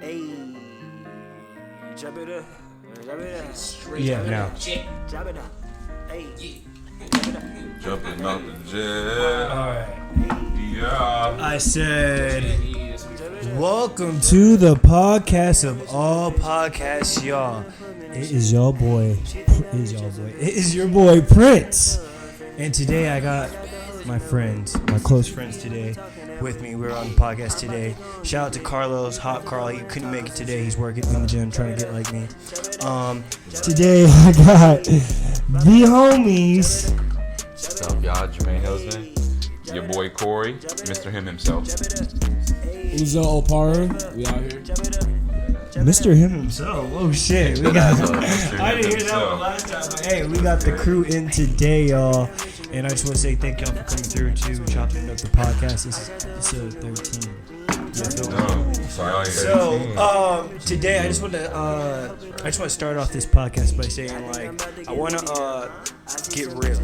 Yeah, now. Jumping out the jet. Alright. Yeah. I said, welcome to the podcast of all podcasts, y'all. It is your boy. It is your boy, Prince. And today I got my friends, my close friends today with me. We're on the podcast today. Shout out to Carlos, Hot Carl. He couldn't make it today. He's working in the gym trying to get like me. Today I got the homies. What's up, y'all? Jermaine Hillsman. Your boy Cory, Mr. Him himself. Uzo Opara, we out here. Mr. Him himself. Oh shit. We got I didn't hear that one last time. But hey, we got the crew in today, y'all. And I just want to say thank y'all for coming through to Choppin up the podcast. This is episode 13. So today I just want to start off this podcast by saying like I want to get real.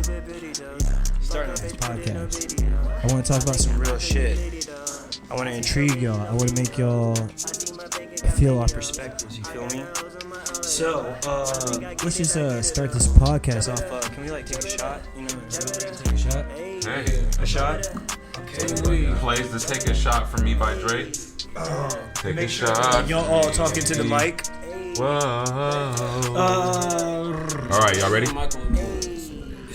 Starting off this podcast, I want to talk about some real shit. I want to intrigue y'all. I want to make y'all feel our perspectives. You feel me? So let's just start this podcast off. Can we like take a shot? You know, take a shot. Hey, A shot. Okay. Plays to Take a Shot from me by Drake. Take a shot. Y'all all talking to the mic. Whoa. All right, y'all ready?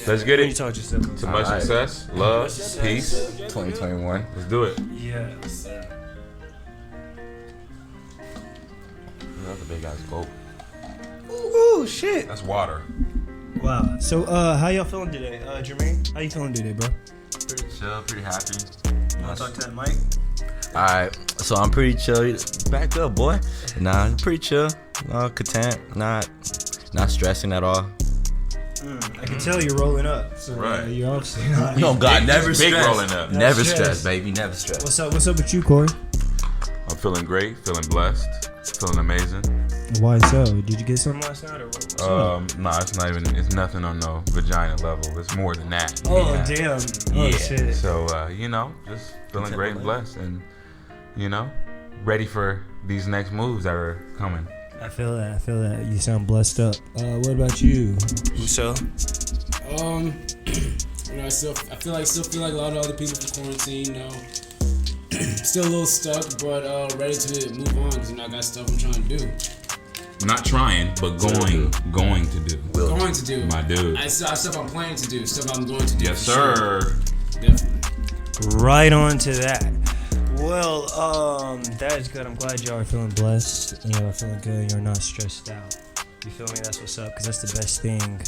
Let's get You it. talk yourself. To much success, love, peace. 2021. Let's do it. Yeah. That's a big ass gulp. Ooh, shit. That's water. Wow. So, how y'all feeling today? Jermaine, how you feeling today, bro? Pretty chill, pretty happy. You wanna talk to that mic? Alright, so I'm pretty chill. Back up, boy. Nah, I'm pretty chill. Content. Not stressing at all. I can tell you're rolling up. So, Right. you're obviously not. No, God, never big stress. rolling up. Never Stress. stress, baby. Never stress. What's up with you, Cory? I'm feeling great, feeling blessed, feeling amazing. Why so? Did you get something last night or what? Nah, it's nothing on no vagina level. It's more than that. Oh, Yeah. damn. Oh, Yeah. shit. So, just feeling great and blessed and, ready for these next moves that are coming. I feel that. You sound blessed up. What about you, Uso? I still feel like a lot of other people for quarantine. Still a little stuck, but ready to move on because I got stuff I'm trying to do. Not trying, but going to do. Going to do, My dude. I still have stuff I'm planning to do, stuff I'm going to do. Yes, for sir. Sure. Definitely. Right on to that. Well, that is good. I'm glad y'all are feeling blessed and y'all are feeling good and you're not stressed out. You feel me? That's what's up, because that's the best thing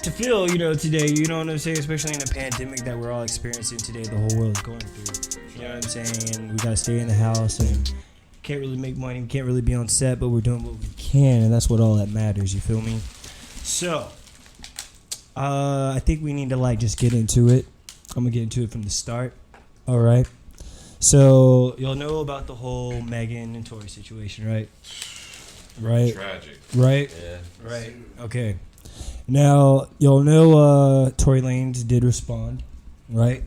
to feel, today. You know what I'm saying? Especially in the pandemic that we're all experiencing today, the whole world is going through. You know what I'm saying? And we gotta stay in the house and can't really make money. We can't really be on set, but we're doing what we can, and that's what all that matters. You feel me? So, I think we need to just get into it. I'm gonna get into it from the start. All right. So y'all know about the whole Megan and Tory situation, right? Right. Tragic. Right. Yeah. Right. Okay. Now y'all know Tory Lanez did respond, right?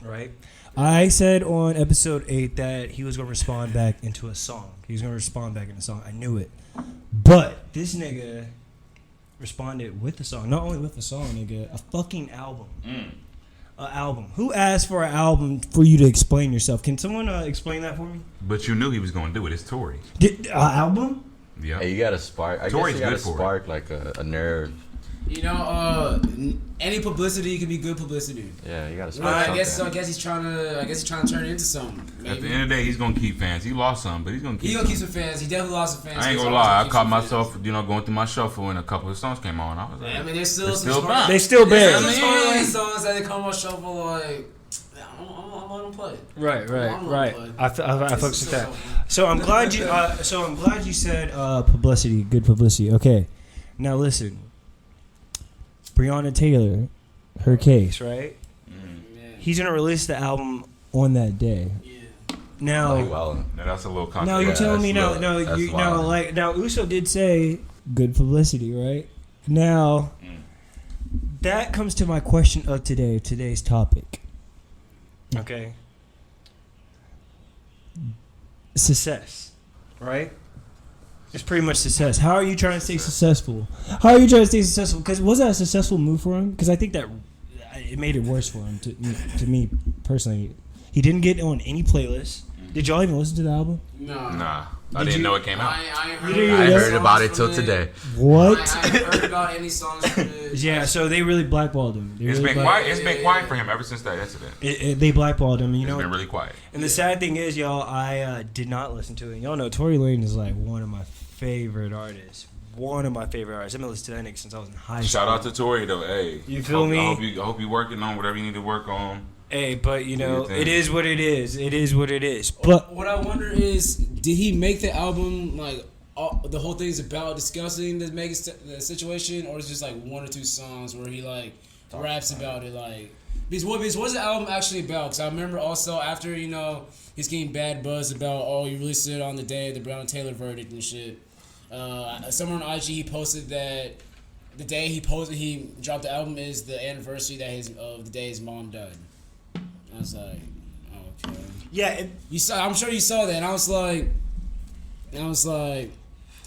Right. I said on episode 8 that he was gonna respond back into a song. He was gonna respond back in a song. I knew it. But this nigga responded with the song. Not only with the song, nigga, a fucking album. Album. Who asked for an album for you to explain yourself? Can someone explain that for me? But you knew he was going to do it. It's Tory. Album? Yeah. Hey, you gotta spark. I Tory's guess you gotta good for it. spark like a nerve. Any publicity can be good publicity. Yeah, you gotta Well, spark. I guess something. he's trying to turn it into something. At Maybe. the end of the day, he's going to keep fans. He lost some, but he's going to keep He's gonna keep some fans. He definitely lost some fans. I ain't He's gonna always lie. I keep caught some fans. myself, going through my shuffle and a couple of songs came on. I was like, I mean, there's still They're some still smart. bad. They still There's bad. some Tory Lanez songs that they come on shuffle like. I'm letting them play. Right. But I fucks with still that. shuffle. So I'm glad you. Said publicity, good publicity. Okay, now listen. Breonna Taylor, her case, right? Yeah. He's gonna release the album on that day. Yeah. Now, Well, now that's a little now controversial. you're telling me that's no, wild. That's you wild. now Uso did say good publicity, right? Now, that comes to my question of today's topic. Okay. Success. right? It's pretty much success. How are you trying to stay successful? How are you trying to stay successful? Because was that a successful move for him? Because I think that it made it worse for him. To me personally, he didn't get on any playlist. Did y'all even listen to the album? No. Nah. I didn't know it came out. I heard about it till today. What? I haven't heard about any songs from it. Yeah, so they really blackballed him. It's been quiet. It's been quiet for him ever since that incident. They blackballed him. You know, it's been really quiet. And the sad thing is, y'all, I did not listen to it. Y'all know Tory Lanez is like one of my favorite artists. One of my favorite artists. I've been listening to that nigga since I was in high school. Shout out to Tory though. Hey, you feel me? I hope you working on whatever you need to work on. Hey, but you know, it is what it is. It is what it is. But what I wonder is, did he make the album like the whole thing's about discussing the the situation, or is it just like one or two songs where he like raps about it? Like, because what's the album actually about? Because I remember also after he's getting bad buzz about he released it on the day of the Brown Taylor verdict and shit. Somewhere on IG he posted that the day he dropped the album is the anniversary of the day his mom died. I was like, okay. yeah, I'm sure you saw that, and I was like.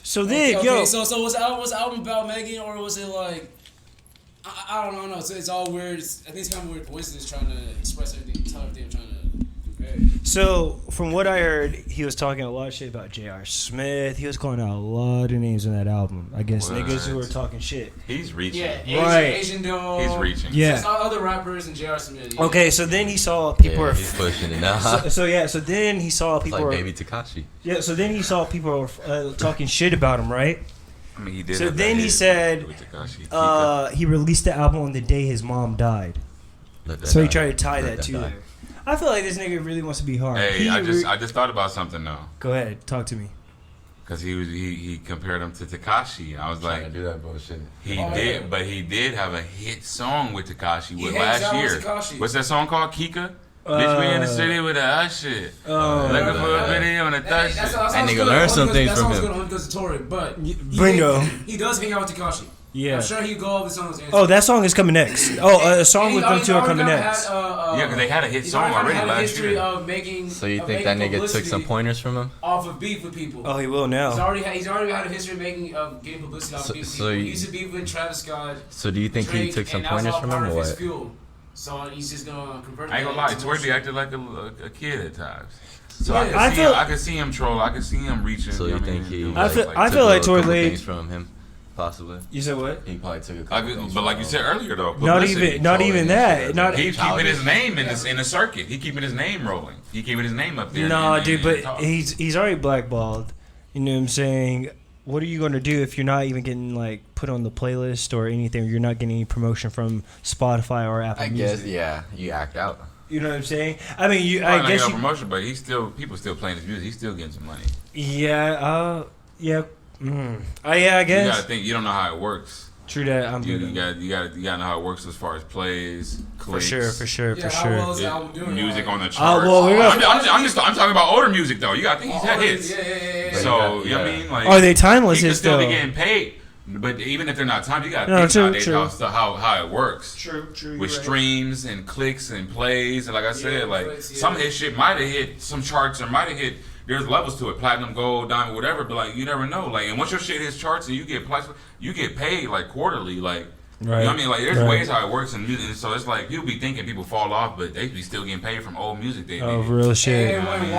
So then, okay, yo. So was the album about Megan, or was it like? I don't know. It's all weird. I think it's kind of weird coincidence trying to express everything, tell everything I'm trying to convey. So from what I heard, he was talking a lot of shit about J.R. Smith. He was calling out a lot of names on that album. I guess niggas who were talking shit. He's reaching. Yeah, Asian dude. He's reaching. Yeah. It's all other rappers and J.R. Smith. Yeah. Okay, so then he saw people He's pushing it now. So then he saw people. It's like Baby Tekashi. Yeah, so then he saw people talking shit about him, right? I mean, he did. So then he said, he released the album on the day his mom died. So he tried to tie that to there. I feel like this nigga really wants to be hard. Hey, I just thought about something though. Go ahead, talk to me. Because he compared him to Tekashi. I was like, do that bullshit. But he did have a hit song with Tekashi last year. What's that song called? Kika. Bitch, we in the city with that shit. Looking for a video and a thug shit. That nigga learned some things from him. That song's good because of Tory, but he does hang out with Tekashi. Yeah. I'm sure he'd go over the songs. Oh, that song is coming next. A song with them two are coming next. Yeah, because they had a hit song already last year. So you think that nigga took some pointers from him? Off of beef with people. Oh, he will now. He's already had a history of getting publicity off of beef with people. He used to beef with Travis Scott. So do you think he took some pointers from him or what? So he's just gonna convert. I ain't gonna lie, Tory acted like a kid at times. So I can see him troll. I can see him reaching. So you think he? I feel like Tory things from him, possibly. You said what? He probably took a couple things. But like you said earlier, though, not even that. He's keeping his name in the circuit. He keeping his name rolling. He keeping his name up there. No, dude, but he's already blackballed. You know what I'm saying? What are you going to do if you're not even getting like put on the playlist or anything? You're not getting any promotion from Spotify or Apple Music. I guess, yeah, you act out. You know what I'm saying? I mean, I guess promotion, but people still playing his music. He's still getting some money. Yeah, yeah. I guess. You gotta think. You don't know how it works. True that. You gotta know how it works as far as plays, clicks. For sure. How well is the album doing? Music on the charts. I'm talking about older music though. You gotta think he's had hits. Yeah. So you know what I mean? Like, are they timeless? He could still be though? getting paid. But even if they're not timed, you gotta think nowadays how it works. True. With streams and clicks and plays, and like I said, some hit shit might have hit some charts or might have hit. There's levels to it, platinum, gold, diamond, whatever. But like you never know. Like, and once your shit hits charts and you get paid like quarterly. Like, you know what I mean? Like, there's ways how it works in music. And so it's like people be thinking people fall off, but they be still getting paid from old music they made. Real shit. And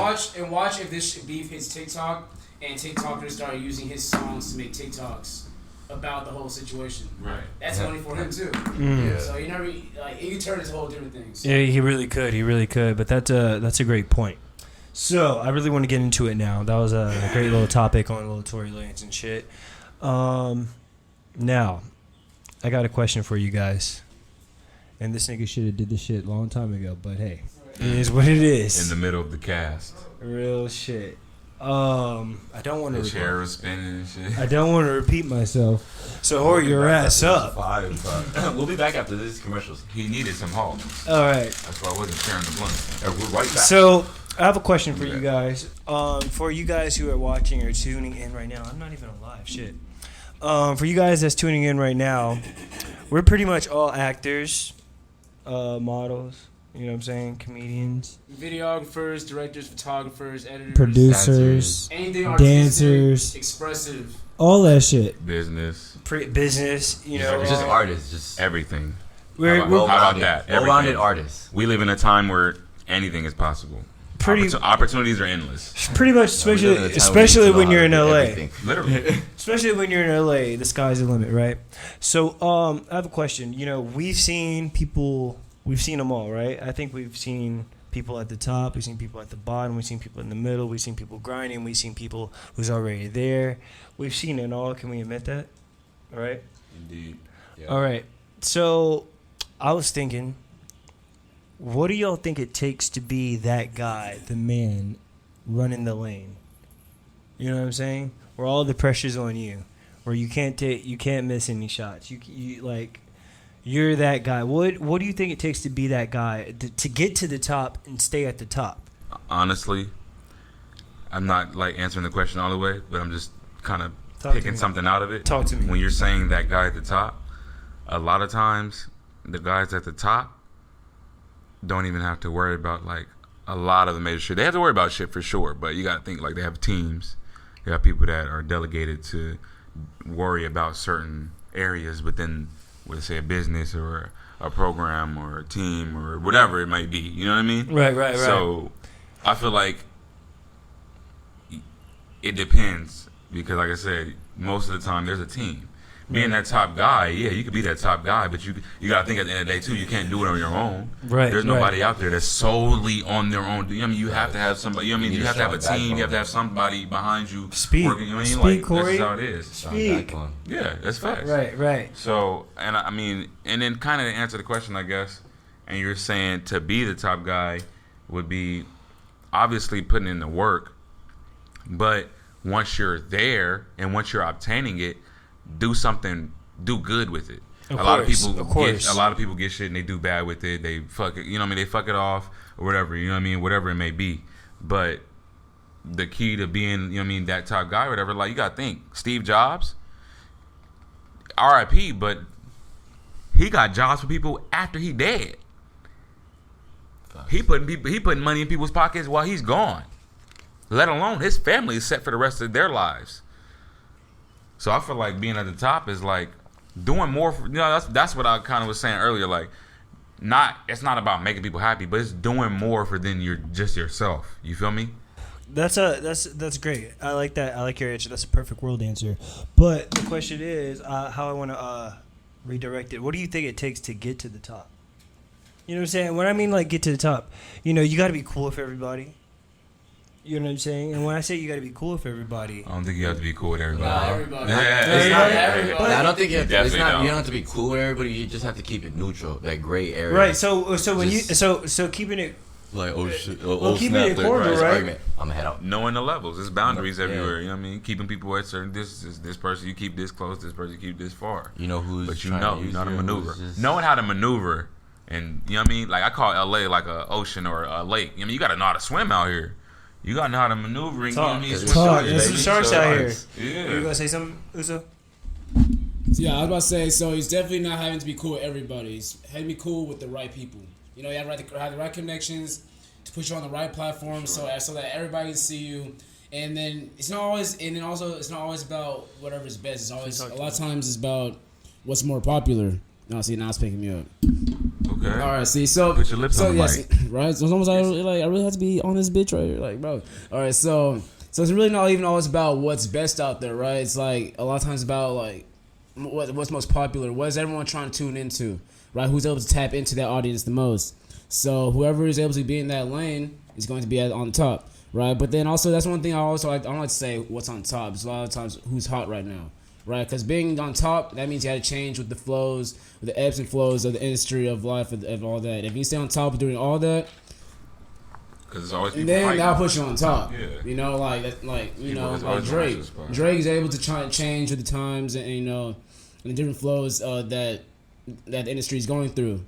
watch if this beef hits TikTok and TikTokers start using his songs to make TikToks about the whole situation. Right. That's money for him too. Yeah. So you never he could turn into whole different things. Yeah, he really could. But that's a great point. So I really want to get into it now. That was a great little topic on little Tory Lanez and shit. Now, I got a question for you guys. And this nigga should have did this shit a long time ago. But hey, it is what it is. In the middle of the cast. Real shit. I don't want to. The chair was spinning and shit. I don't want to repeat myself. So hurry your ass up. We'll be back after these commercials. He needed some help. All right. That's why I wasn't sharing the blunt. We're right back. So I have a question for you guys. For you guys who are watching or tuning in right now, I'm not even on live. Shit. For you guys that's tuning in right now, we're pretty much all actors, models, You know what I'm saying? Comedians, videographers, directors, photographers, editors, producers, anything artistic, dancers, expressive, all that shit. Business. Business, you know. Just artists, just Everything. We're How about that? well-rounded Everything. artists. We live in a time where anything is possible. pretty Opportunities are endless. pretty much, especially when you're in LA. Literally. Especially when you're in LA, the sky's the limit, right? So, I have a question. You know, we've seen them all, right? I think we've seen people at the top, we've seen people at the bottom, we've seen people in the middle, we've seen people grinding, we've seen people who's already there. We've seen it all. Can we admit that? All right. Indeed. Yeah. All right. So, I was thinking, what do y'all think it takes to be that guy, the man, running the lane? You know what I'm saying? Where all the pressure's on you, where you can't miss any shots. You're that guy. What do you think it takes to be that guy to get to the top and stay at the top? Honestly, I'm not like answering the question all the way, but I'm just kind of Talk to picking me. something out of it. Talk to me. When you're saying that guy at the top, a lot of times the guys at the top don't even have to worry about like a lot of the major shit. They have to worry about shit for sure, but you got to think like they have teams. They have people that are delegated to worry about certain areas within, let's say, a business or a program or a team or whatever it might be. You know what I mean? Right. So I feel like it depends because, like I said, most of the time there's a team. Being that top guy, yeah, you could be that top guy, but you got to think at the end of the day too, you can't do it on your own. Right. There's nobody out there that's solely on their own. You know what I mean? You have to have somebody. You know what I mean? You have to have a team. You have to have somebody behind you. Speak. Working, you know what I mean? Speak, Like, Cory. This is how it is. Speak. Yeah, that's facts. Right. So, and I mean, and then kind of to answer the question, I guess, and you're saying to be the top guy would be obviously putting in the work, but once you're there and once you're obtaining it, do good with it. A lot of people get shit and they do bad with it. They fuck it, you know what I mean? They fuck it off or whatever, you know what I mean? Whatever it may be. But the key to being, you know what I mean, that top guy or whatever, like you gotta think, Steve Jobs, RIP, but he got jobs for people after he dead. He putting money in people's pockets while he's gone. Let alone his family is set for the rest of their lives. So I feel like being at the top is like doing more for, you know, that's what I kind of was saying earlier, like it's not about making people happy, but it's doing more for than you're just yourself. You feel me? That's great. I like that. I like your answer. That's a perfect world answer. But the question is how I want to redirect it. What do you think it takes to get to the top? You know what I'm saying? When I mean like get to the top, you know, you got to be cool with everybody. You know what I'm saying? And when I say you got to be cool with everybody, I don't think you have to be cool with everybody. Not everybody. Yeah, Not everybody. I don't think you have to, Definitely don't. you don't have to be cool with everybody. You just have to keep it neutral, that gray area. right? So when so keeping it Like, oh shit, keeping it cordial, right? Argument. I'm gonna head out. Knowing the levels, there's boundaries Yeah. everywhere. You know what I mean? Keeping people at certain distances. This person you keep this close. This person you keep this far. You know who's But you trying know to use how to you, maneuver. who's just- Knowing how to maneuver, and you know what I mean? Like I call LA like a ocean or a lake. I mean, you got to know how to swim out here. You got to know how to maneuver. And, you know what I mean? Talk. Swim Talk. out here, There's some baby. sharks So, out here. Yeah. You gonna say something, Uso? Yeah, I was about to say, so he's definitely not having to be cool with everybody. He's having to be cool with the right people. You know, you have the right connections to put you on the right platform, so that everybody can see you. And then it's not always about whatever's best. It's always a lot of times it's about what's more popular. No, see, now it's picking me up. Okay. All right, see, so Put your lips on the mic. right? So it's almost like I really have to be on this bitch right here, like, bro. All right, so it's really not even always about what's best out there, right? It's like a lot of times about like what's most popular, what is everyone trying to tune into, right? Who's able to tap into that audience the most? So whoever is able to be in that lane is going to be on top, right? But then also that's one thing I don't like to say what's on top. It's a lot of times who's hot right now. Right, because being on top, that means you had to change with the flows, with the ebbs and flows of the industry of life, of all that. If you stay on top of doing all that, Because it's always people then fighting. that'll put you on top. Yeah. You know, like There's like always Drake. a spot. Drake is able to try and change with the times and you know, and the different flows that the industry is going through.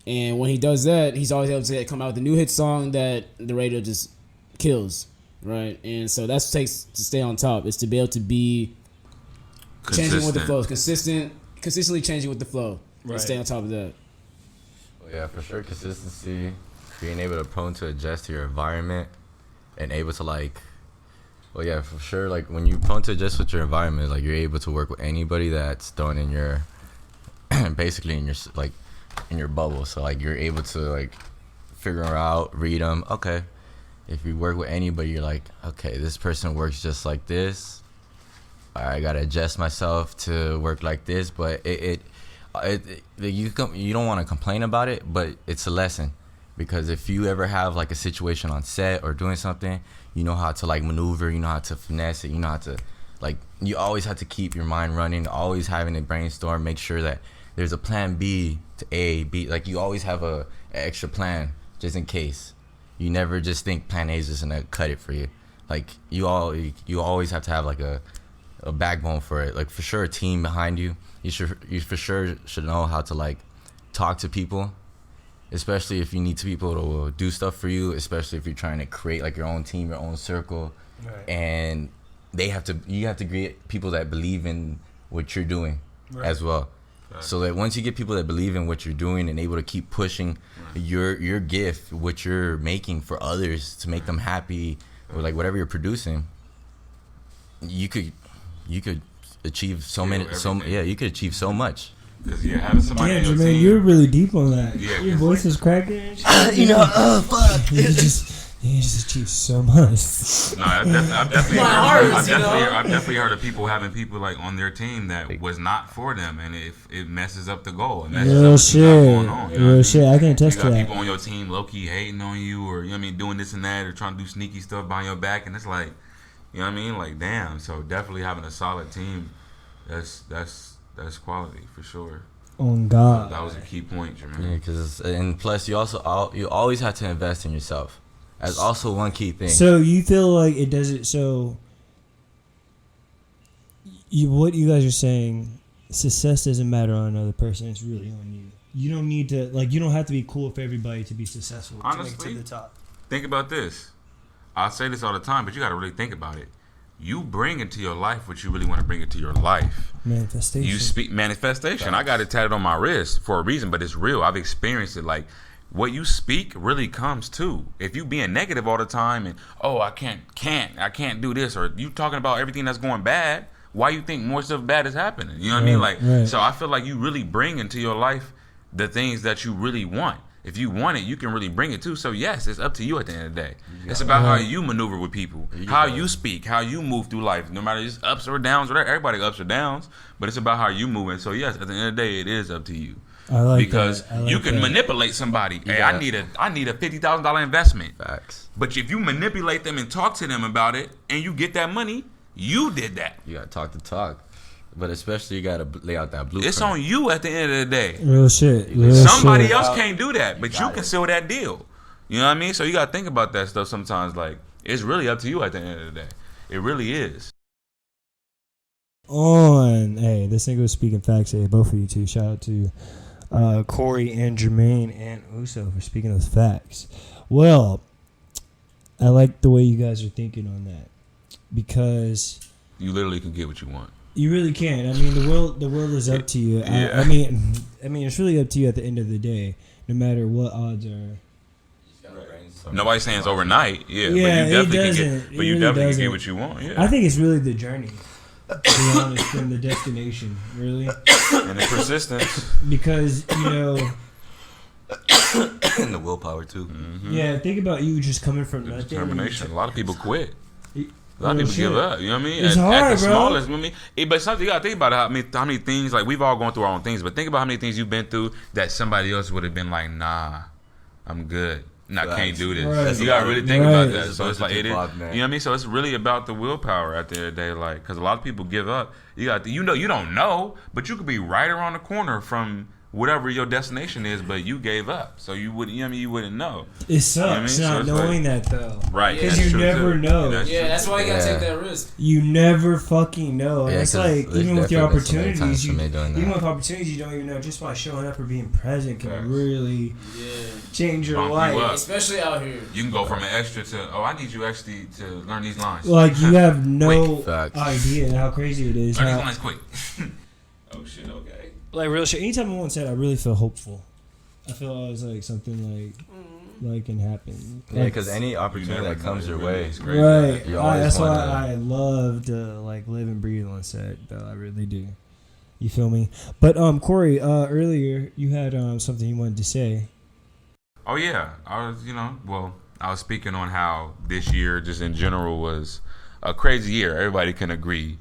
And when he does that, he's always able to come out with a new hit song that the radio just kills, right? And so that's what it takes to stay on top. Is to be able to be changing with the flows, consistently changing with the flow, and stay on top of that. Yeah, for sure. Consistency, being able to prone to adjust to your environment, and able to like, well, yeah, for sure. Like when you prone to adjust with your environment, like you're able to work with anybody that's thrown in your, basically in your like, in your bubble. So like you're able to like figure out, read them. Okay, if you work with anybody, you're like, okay, this person works just like this. I gotta adjust myself to work like this, but you don't want to complain about it, but it's a lesson, because if you ever have like a situation on set or doing something, you know how to like maneuver, you know how to finesse it, you know how to like, you always have to keep your mind running, always having a brainstorm, make sure that there's a plan B to A, B, like you always have an extra plan just in case. You never just think plan A is just gonna cut it for you. Like you always have to have like a backbone for it. Like for sure, a team behind you. You for sure should know how to like talk to people, especially if you need people to do stuff for you. Especially if you're trying to create like your own team, your own circle, right. And you have to create people that believe in what you're doing, right. As well. Right. So that once you get people that believe in what you're doing and able to keep pushing, right. your gift, what you're making for others to make right. them happy, right. Or like whatever you're producing, you could achieve you could achieve so much. Because having somebody on your Jermaine, team, you're really deep on that. Yeah, your voice is cracking. Fuck. You just achieve so much. No, I've definitely heard of people having people like on their team that was not for them, and it messes up the goal. It messes Real up shit. going on, Real shit. I can attest to that. You got people on your team low key hating on you, or doing this and that, or trying to do sneaky stuff behind your back, and it's like, you know what I mean? Like, damn. So definitely having a solid team, that's quality for sure. On God. That was a key point, Jermaine. Yeah, because and plus you always have to invest in yourself. That's also one key thing. So you feel like it doesn't. So what you guys are saying, success doesn't matter on another person. It's really on you. You don't need to You don't have to be cool for everybody to be successful. Honestly, to make it to the top. Think about this. I say this all the time, but you got to really think about it. You bring into your life what you really want to bring into your life. Manifestation. You speak manifestation. I got it tatted on my wrist for a reason, but it's real. I've experienced it. Like, what you speak really comes too. If you being negative all the time and, I can't do this, or you talking about everything that's going bad, why you think more stuff bad is happening? You know what I mean? Like, right. So I feel like you really bring into your life the things that you really want. If you want it, you can really bring it too. So yes, it's up to you at the end of the day. It's about how you maneuver with people, how you speak, how you move through life. No matter it's ups or downs, or everybody ups or downs, but it's about how you move. And so yes, at the end of the day, it is up to you. Because you can manipulate somebody. Hey, I need a $50,000 investment. Facts. But if you manipulate them and talk to them about it, and you get that money, you did that. You gotta talk the talk. But especially you gotta lay out that blueprint. It's on you at the end of the day. Real shit. Somebody else can't do that, but you can seal that deal. You know what I mean? So you gotta think about that stuff sometimes. Like, it's really up to you at the end of the day. It really is. Hey, this nigga was speaking facts. Hey, both of you two. Shout out to Cory and Jermaine and Uso for speaking those facts. Well, I like the way you guys are thinking on that, because you literally can get what you want. You really can. I mean, the world is up to you. Yeah. I mean, it's really up to you at the end of the day, no matter what odds are. Nobody's saying it's overnight. Yeah, yeah, but you definitely can get what you want. Yeah. I think it's really the journey, to be honest, than the destination, really. And the persistence. Because, and the willpower too. Mm-hmm. Yeah, think about you just coming from nothing. Determination. A lot of people quit. A lot of people give up, you know what I mean? It's hard, at the bro. Smallest, you know what I mean? But something you gotta think about how many things, like, we've all gone through our own things, but think about how many things you've been through that somebody else would have been like, nah, I'm good. I can't do this. Right. You gotta really think about that. It's so it's like, it is, you know man. what I mean? So it's really about the willpower at the end of the day, like, because a lot of people give up. You don't know, but you could be right around the corner from whatever your destination is, but you gave up, so you wouldn't. You wouldn't know. It sucks not knowing that though, right? Because you never know. That's why you gotta take that risk. You never fucking know. And it's like, even with your opportunities, even with opportunities, you don't even know. Just by showing up or being present can really change your life, especially out here. You can go from an extra to, I need you actually to learn these lines. Like, you have no idea how crazy it is. Learn these lines quick. Oh shit, okay. Like, real shit. Anytime I'm on set, I really feel hopeful. I feel always like something like can happen. Yeah, because any opportunity that comes your way, right? You always That's why wanna- I love to like live and breathe on set. Though I really do. You feel me? But Cory, earlier you had something you wanted to say. Oh yeah, I was speaking on how this year, just in general, was a crazy year. Everybody can agree,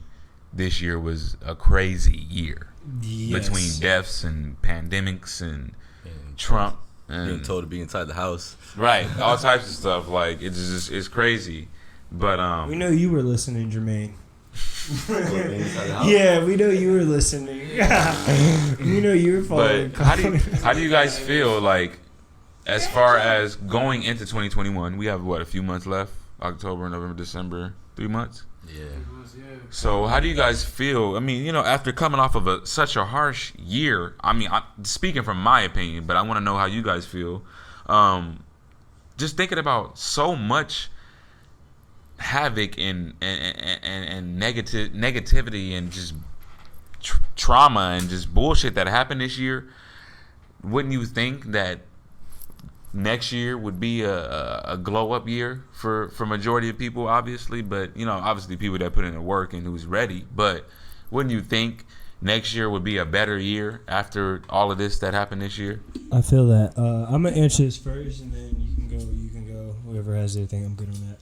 this year was a crazy year. Yes. Between deaths and pandemics and Trump and being told to be inside the house. right, all types of stuff. Like it's crazy. But We know you were listening, Jermaine. Being inside the house. Yeah, we know you were listening. We know you were following. But how do you guys feel like as far as going into 2021? We have a few months left. October, November, December, 3 months. Yeah. So how do you guys feel? I mean, after coming off of such a harsh year, I mean, I'm speaking from my opinion, but I want to know how you guys feel. Just thinking about so much havoc and negativity and just trauma and just bullshit that happened this year. Wouldn't you think that next year would be a glow up year for majority of people, obviously, but obviously people that put in the work and who's ready. But wouldn't you think next year would be a better year after all of this that happened this year? I feel that. I'm gonna answer this first, and then you can go. Whoever has their thing, I'm good on that.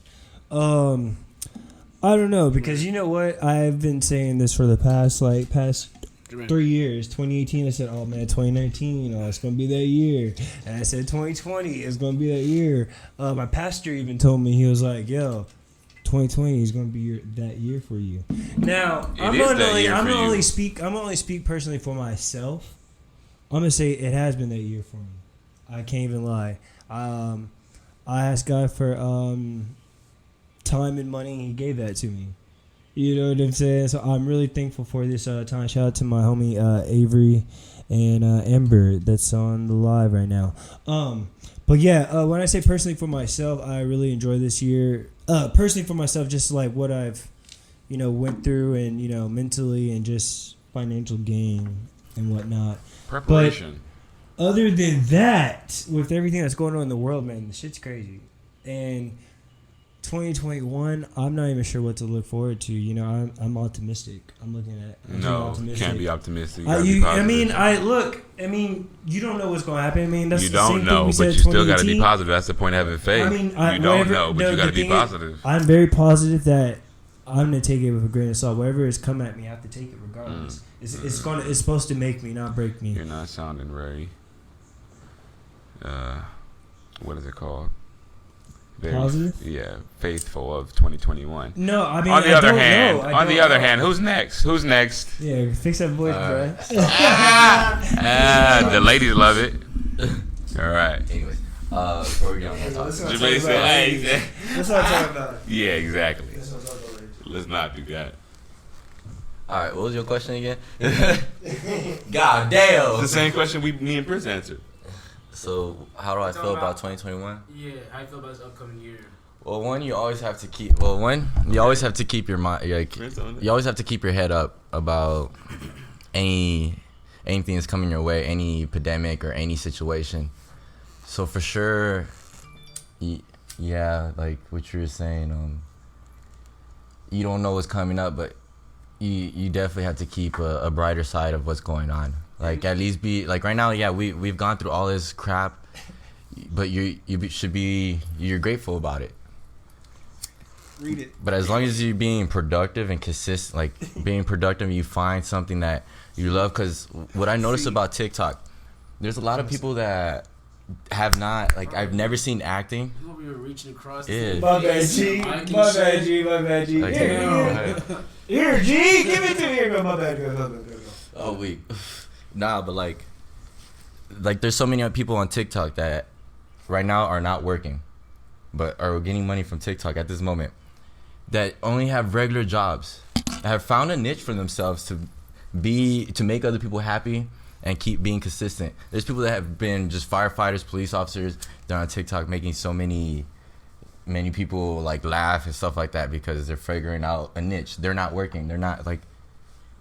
I don't know, because you know what? I've been saying this for the past 3 years. 2018, I said, oh man, 2019, it's gonna be that year. And I said 2020 is gonna be that year. My pastor even told me, he was like, yo, 2020 is gonna be that year for you. Now I'm gonna only speak personally for myself. I'm gonna say it has been that year for me. I can't even lie. I asked God for time and money, and he gave that to me. You know what I'm saying? So I'm really thankful for this time. Shout out to my homie Avery and Ember that's on the live right now. But yeah, when I say personally for myself, I really enjoy this year. Personally for myself, just like what I've, went through and, mentally and just financial gain and whatnot. Preparation. But other than that, with everything that's going on in the world, man, the shit's crazy. And 2021, I'm not even sure what to look forward to. I'm optimistic. I'm looking at. You can't be optimistic. You don't know what's going to happen. That's you the same don't thing know, we but said you still got to 2018. be positive. That's the point of having faith. You don't know, but you got to be positive. I'm very positive that I'm gonna take it with a grain of salt. Whatever is come at me, I have to take it regardless. It's supposed to make me, not break me. You're not sounding very. What is it called? Very, positive? Yeah, faithful of 2021. No, I mean. On the other hand, who's next? Yeah, fix that voice, bro. The ladies love it. All right. Anyways, before we get on that topic, Jermaine said, "Hey." That's what I'm talking about. Yeah, exactly. That's what I'm talking about. Let's not do that. all right, what was your question again? God damn. It's the same question me and Prince answered. So, how do I feel about 2021? Yeah, how do you feel about this upcoming year? Well, you always have to keep. You always have to keep your mind. You always have to keep your head up about anything that's coming your way, any pandemic or any situation. So for sure, yeah, like what you were saying. You don't know what's coming up, but you definitely have to keep a brighter side of what's going on. Like at least be like right now. Yeah, we've gone through all this crap, but you're grateful about it. Read it. But as long as you're being productive and consistent, like being productive, you find something that you love. Because what I noticed about TikTok, there's a lot of people that have not, like, I've never seen acting. We were reaching across. Yeah. My bad, G. My bad, G. Like, Here, G. Give it to me. Here, my bad. Go. Oh wait, nah, but like there's so many people on TikTok that right now are not working, but are getting money from TikTok at this moment, that only have regular jobs, have found a niche for themselves to make other people happy and keep being consistent. There's people that have been just firefighters, police officers. They're on TikTok making so many people like laugh and stuff like that because they're figuring out a niche. They're not working. They're not like,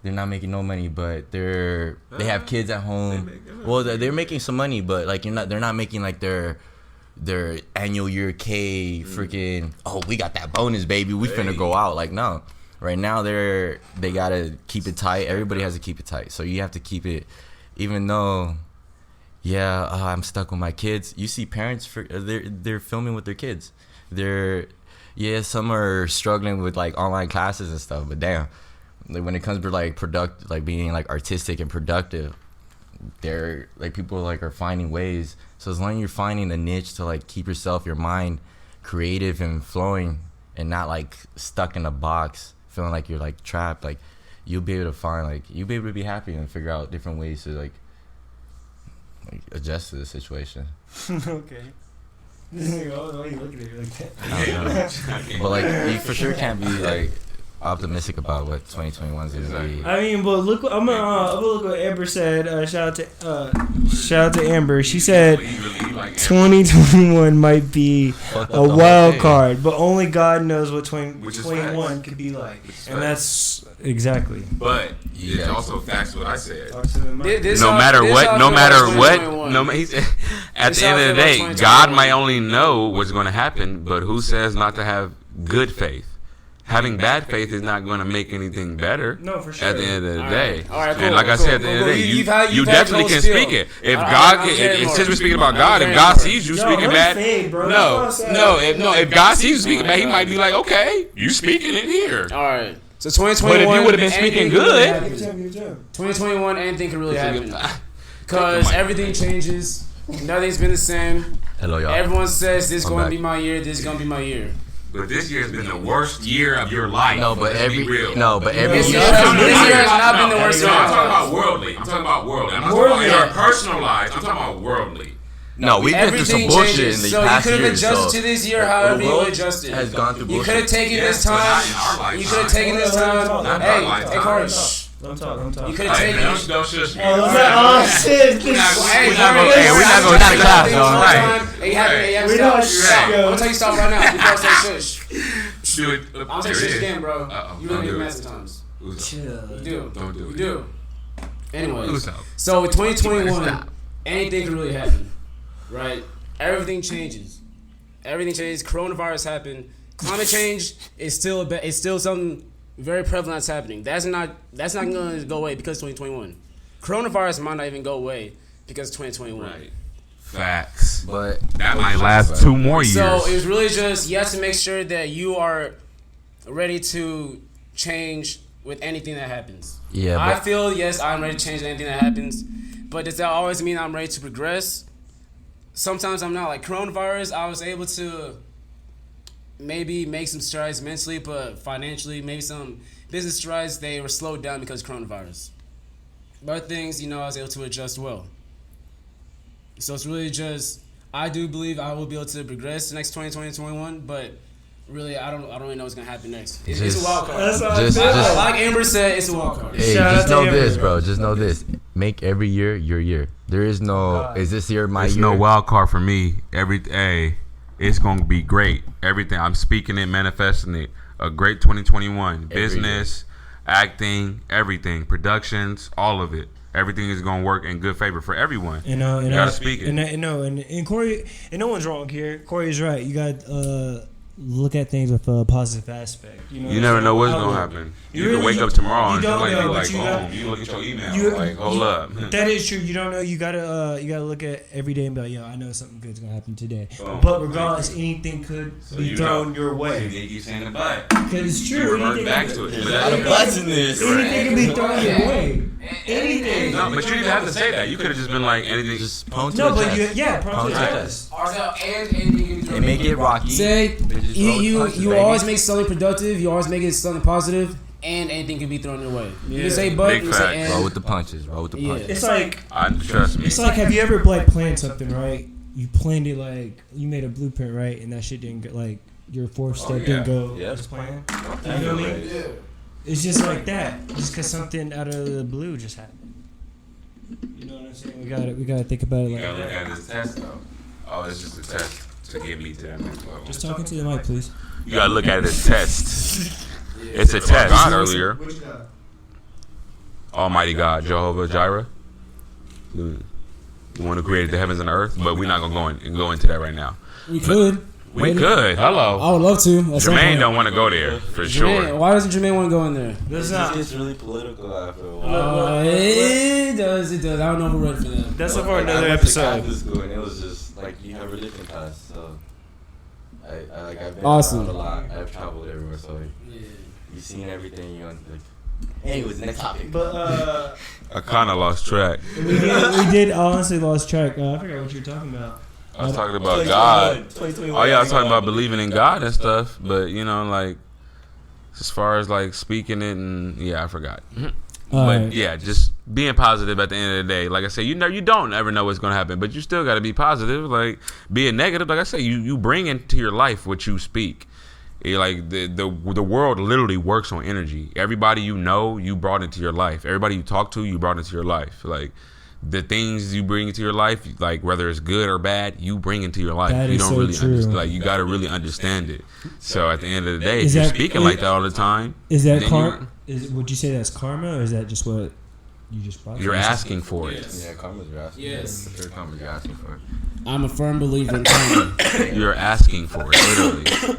they're not making no money, but they have kids at home. Well, they're making some money, but like they're not making like their annual year K freaking. Oh, we got that bonus, baby. We finna go out. Like no, right now they gotta keep it tight. Everybody has to keep it tight. So you have to keep it, even though. Yeah, I'm stuck with my kids. You see parents they're filming with their kids. Some are struggling with like online classes and stuff, but damn. Like when it comes to like being like artistic and productive, they're like people like are finding ways. So as long as you're finding a niche to like keep your mind creative and flowing and not like stuck in a box, feeling like you're like trapped, like you'll be able to be happy and figure out different ways to like adjust to the situation. Okay. Oh, you look at it like that. I don't know. But like you for sure can't be like optimistic about what 2021 is gonna be. I mean, but look, I'm gonna look what Amber said. Shout out to Amber. She said 2021 might be a wild card, but only God knows what 2021 could be like, and that's exactly. But it's also facts what I said. No matter what, at the end of the day, God might only know what's going to happen, but who says not to have good faith? Having bad faith is not going to make anything better. No, for sure. At the end of the day, All right, cool, and like I said, at the end of the day, you definitely can speak it. If God, since we're speaking about God, if God sees you speaking bad, if God sees you speaking bad, He might be like, okay, you speaking it here. All right. So 2021. But if you would have been speaking good, 2021, anything could really happen. Because everything changes. Nothing's been the same. Hello, y'all. Everyone says this is going to be my year. This is going to be my year. But this year has been the worst year of your life. This year year has not been the worst year. I'm talking about worldly. I'm not talking about your personal lives. I'm talking about worldly. No, we've been through some bullshit in the past year. So you could have years. adjusted to this year however you adjusted. Has gone through bullshit. You could have taken this time. You could have taken this time. Hey, Cory. Don't talk. You could have taken it. Don't shush me. Oh shit! we're not going to class, though. Hey, stop. I'm gonna tell you stop right now before I say shush. Do it. I'm gonna say shush again, bro. You really make mess sometimes. Chill. You do. Don't do it. You do. Anyways, so with 2021, anything can really happen, right? Everything changes. Coronavirus happened. Climate change is still something very prevalent that's happening. That's not going to go away because 2021. Coronavirus might not even go away because 2021. Right. Facts. But that might last 2 more years. So it was really just you have to make sure that you are ready to change with anything that happens. Yeah, I feel yes, I'm ready to change anything that happens, but does that always mean I'm ready to progress? Sometimes I'm not. Like coronavirus, I was able to maybe make some strides mentally, but financially, maybe some business strides, they were slowed down because of coronavirus. But other things, I was able to adjust well. So it's really just, I do believe I will be able to progress next 2021, but really, I don't really know what's going to happen next. It's a wild card. Just like Amber said, it's a wild card. Hey, just know this, bro. Just know this. Make every year your year. There is no, is this year my There's year? no wild card for me. It's going to be great. Everything. I'm speaking it, manifesting it. A great 2021. Business, acting, everything. Productions, all of it. Everything is going to work in good favor for everyone. You got to speak it. And Cory, and no one's wrong here. Cory's right. You got look at things with a positive aspect. You never know what's going to happen. You can wake up tomorrow and you like, know, like, you look at your email. Hold up. That is true. You don't know. You gotta look at every day and be like, I know something good's gonna happen today. But regardless, anything could be thrown your way. You saying the but. Because it's true. Anything back to it. Anything can be thrown your way. Anything. No, but you didn't have to say that. You could have just been like anything. Just prone to No, but adjust. prone to adjust. And make it rocky. Say you always make something productive. You always make it something positive, and anything can be thrown your way. You can say but, you can say and. Roll with the punches. It's like Trust me. It's like, have you ever planned something, right? You planned it like you made a blueprint, right? And that shit didn't get like your fourth step didn't go as planned. You know what I mean? Yeah. It's just like that. Just because something out of the blue just happened. You know what I'm saying? We gotta think about it like that. You gotta look at this test though. Oh, it's just a test to get me to that next level. Just talking to the mic, please. You gotta look at it as a test. It's a test. God earlier. Almighty God, Jehovah Jireh, the one who created the heavens and the earth. But we're not gonna go into that right now. We could. We could. Hello. I would love to. Jermaine don't want to go there for sure. Why doesn't Jermaine want to go in there? It's really political after a while. It does. I don't know if we're ready for that. That's Like, for another I went to episode. Catholic school and it was just like you have religion class, so I've been Awesome. around a lot. I've traveled everywhere, so you've seen everything. You know, like, anyways, next topic. But I kind of lost track. we did honestly lost track. I forgot what you were talking about. I was talking about God. 2021. Oh yeah, I was talking about believing in God and stuff. But you know, like as far as like speaking it, and yeah, I forgot. But yeah, just being positive at the end of the day. Like I say, you don't ever know what's gonna happen, but you still got to be positive. Like being negative, like I say, you bring into your life what you speak. Like the world literally works on energy. Everybody you know, you brought into your life. Everybody you talk to, you brought into your life. Like the things you bring into your life, like whether it's good or bad, you bring into your life. That You is don't so really true. understand. Like you got to really understand it. So at the end of the day, if Is you're that- speaking like that all the time, Is that then karma? Would you say that's karma, or is that just what you just brought? you're asking for it. Yes. Yeah, karma's you're asking. Yes. For. Pure karma's you're asking for. I'm a firm believer in karma. You're asking for it, literally.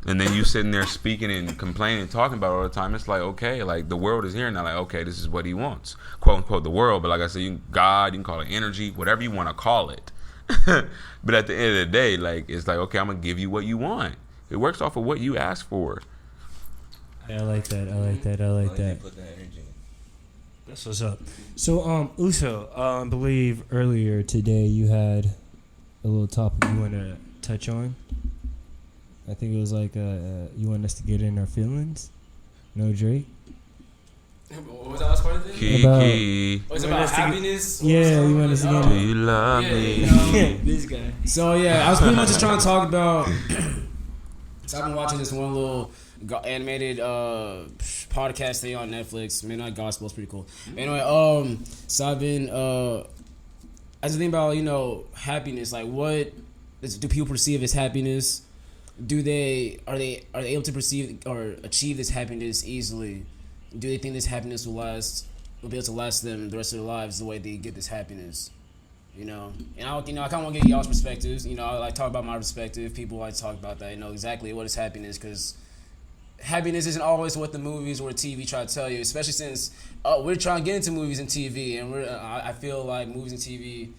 And then you sitting there speaking and complaining, talking about it all the time. It's like, okay, like the world is here now. Like, okay, this is what he wants, quote unquote, the world. But like I said, God, you can call it energy, whatever you want to call it. But at the end of the day, like it's like, okay, I'm gonna give you what you want. It works off of what you ask for. I like that. I like that. I like that. Put that energy in. That's what's up. So, Uso, I believe earlier today you had a little topic you want to touch on. I think it was like you want us to get in our feelings. No Drake. What was that last part of it? Kiki, Was it about happiness? Yeah, you want us to get do in. you love me? This guy. So yeah, I was pretty much just trying to talk about. So I've been watching this one little animated podcast thing on Netflix. Midnight Gospel is pretty cool. Anyway, so I've been I just think about happiness. Like, what do people perceive as happiness? Are they able to perceive or achieve this happiness easily? Do they think this happiness will be able to last them the rest of their lives the way they get this happiness? And I kind of want to get y'all's perspectives. I like talk about my perspective. People like to talk about that. Exactly what is happiness, because happiness isn't always what the movies or TV try to tell you. Especially since we're trying to get into movies and TV, and I feel like movies and TV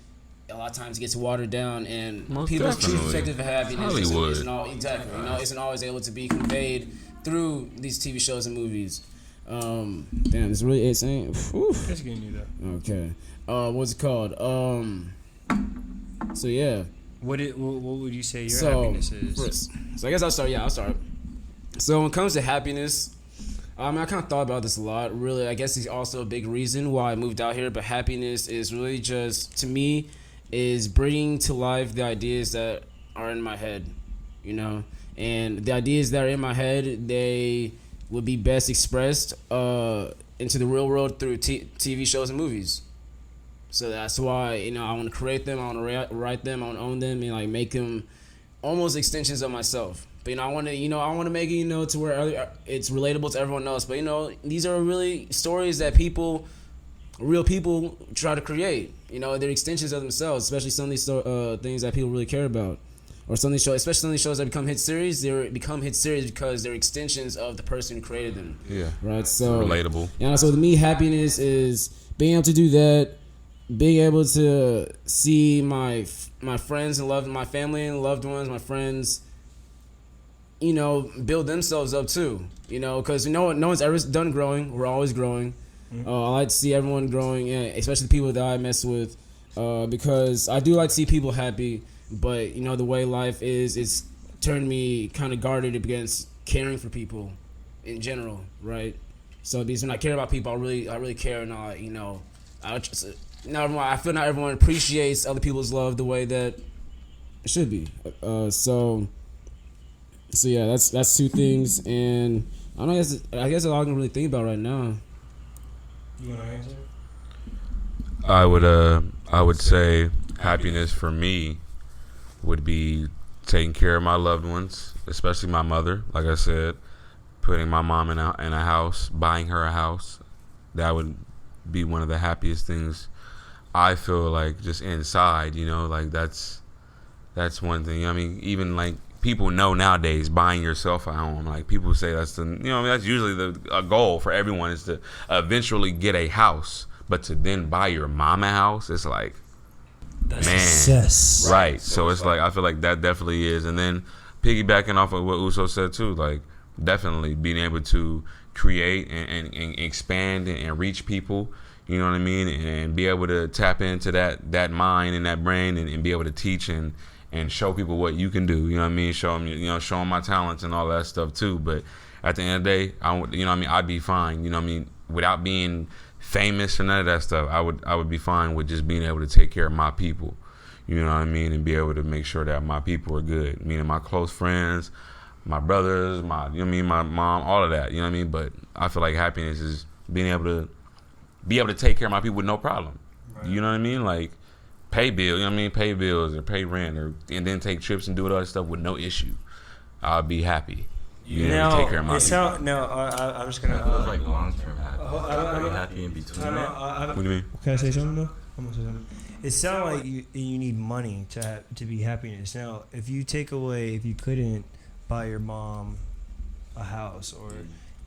a lot of times gets watered down, and Most people's true definitely. perspective of happiness Hollywood. isn't always able to be conveyed through these TV shows and movies. Damn, it's really insane. That's getting you though. Okay. What's it called? So yeah. What would you say your So, happiness is? I guess I'll start. Yeah, I'll start. So when it comes to happiness, I kind of thought about this a lot. Really, I guess it's also a big reason why I moved out here. But happiness is really just, to me, is bringing to life the ideas that are in my head, and the ideas that are in my head, they would be best expressed into the real world through TV shows and movies. So that's why I want to create them, I want to write them, I want to own them, and like make them almost extensions of myself. But I want to make it to where it's relatable to everyone else. But these are really stories that real people try to create. They're extensions of themselves, especially some of these things that people really care about. Or some of these shows, especially some of these shows that become hit series, they become hit series because they're extensions of the person who created them. Yeah, Right. So relatable. So to me, happiness is being able to do that, being able to see my friends and my family and loved ones, my friends, build themselves up too. Because no one's ever done growing. We're always growing. I like to see everyone growing, especially the people that I mess with, because I do like to see people happy. But the way life is, it's turned me kind of guarded against caring for people in general, right? So because when I care about people, I really care, and I feel not everyone appreciates other people's love the way that it should be. So yeah, that's two things, and I guess that's all I can really think about right now. You want to answer? I would say happiness for me would be taking care of my loved ones, especially my mother. Like I said, putting my mom in a house, buying her a house, that would be one of the happiest things I feel like just inside, you know, like that's one thing. I mean, even like people know nowadays buying yourself a home, like people say that's the, you know, that's usually a goal for everyone is to eventually get a house, but to then buy your mom a house, it's like, That's man, success. right. So it's like, I feel like that definitely is. And then piggybacking off of what Uso said too, like definitely being able to create and expand and reach people, you know what I mean, and be able to tap into that mind and that brain and be able to teach and show people what you can do, you know what I mean, show them my talents and all that stuff too. But at the end of the day, you know what I mean, I'd be fine, you know what I mean, without being famous or none of that stuff. I would be fine with just being able to take care of my people, you know what I mean, and be able to make sure that my people are good, meaning my close friends, my brothers, you know what I mean, my mom, all of that, you know what I mean. But I feel like happiness is being able to take care of my people with no problem. Right. You know what I mean? Like pay bills, you know what I mean, pay bills or pay rent and then take trips and do all that stuff with no issue. I'll be happy. You know, take care of my people. I'm just gonna. It feels like long-term happy. Are you happy in between? What do you mean? Can I say something though? I'm gonna say something. It sounds like you need money to be happiness. Now, if you couldn't buy your mom a house or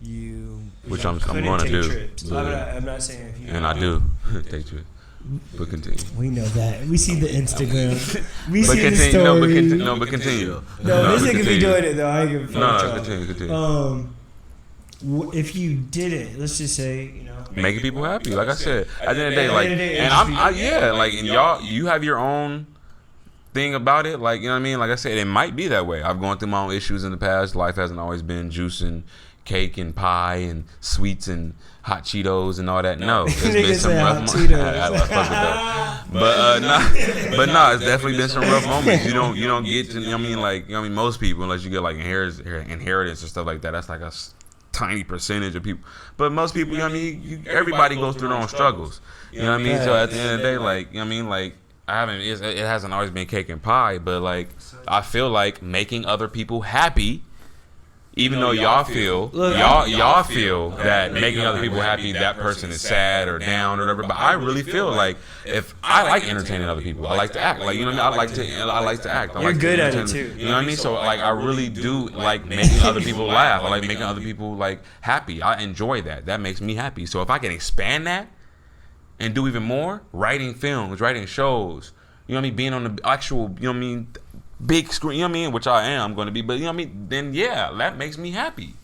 you which I'm couldn't going to take do. trips. I'm not saying if you. And I do take trips. But continue. We know that. We see the Instagram. We But see continue. the story. But continue. No, this nigga be doing it though. I ain't give a fuck. Continue. If you didn't, let's just say, you know, Making people happy, like I said. At the end of the day, like, and y'all, you have your own thing about it, like, you know what I mean. Like I said, it might be that way. I've gone through my own issues in the past. Life hasn't always been juice and cake and pie and sweets and hot Cheetos and all that. No, it's been some rough moments. But it's definitely been some rough moments. You don't get to, you know what I mean, like, you know what I mean, most people, unless you get like inheritance or stuff like that, that's like a tiny percentage of people. But most people, you know what I mean, everybody goes through their own struggles. You know what I mean? So at the end of the day, like, you know what I mean, like, it hasn't always been cake and pie, but like, I feel like making other people happy, even though y'all feel that making other people happy, that person is sad or down or whatever. But I really feel like if I like entertaining other people, I like to act, like, you know what I mean. I like to act. You're good at it too. You know what I mean. So like, I really do like making other people laugh. I like making other people like happy. I enjoy that. That makes me happy. So if I can expand that and do even more, writing films, writing shows, you know what I mean, being on the actual, you know what I mean, big screen, you know what I mean, which I am going to be, but you know what I mean, then yeah, that makes me happy.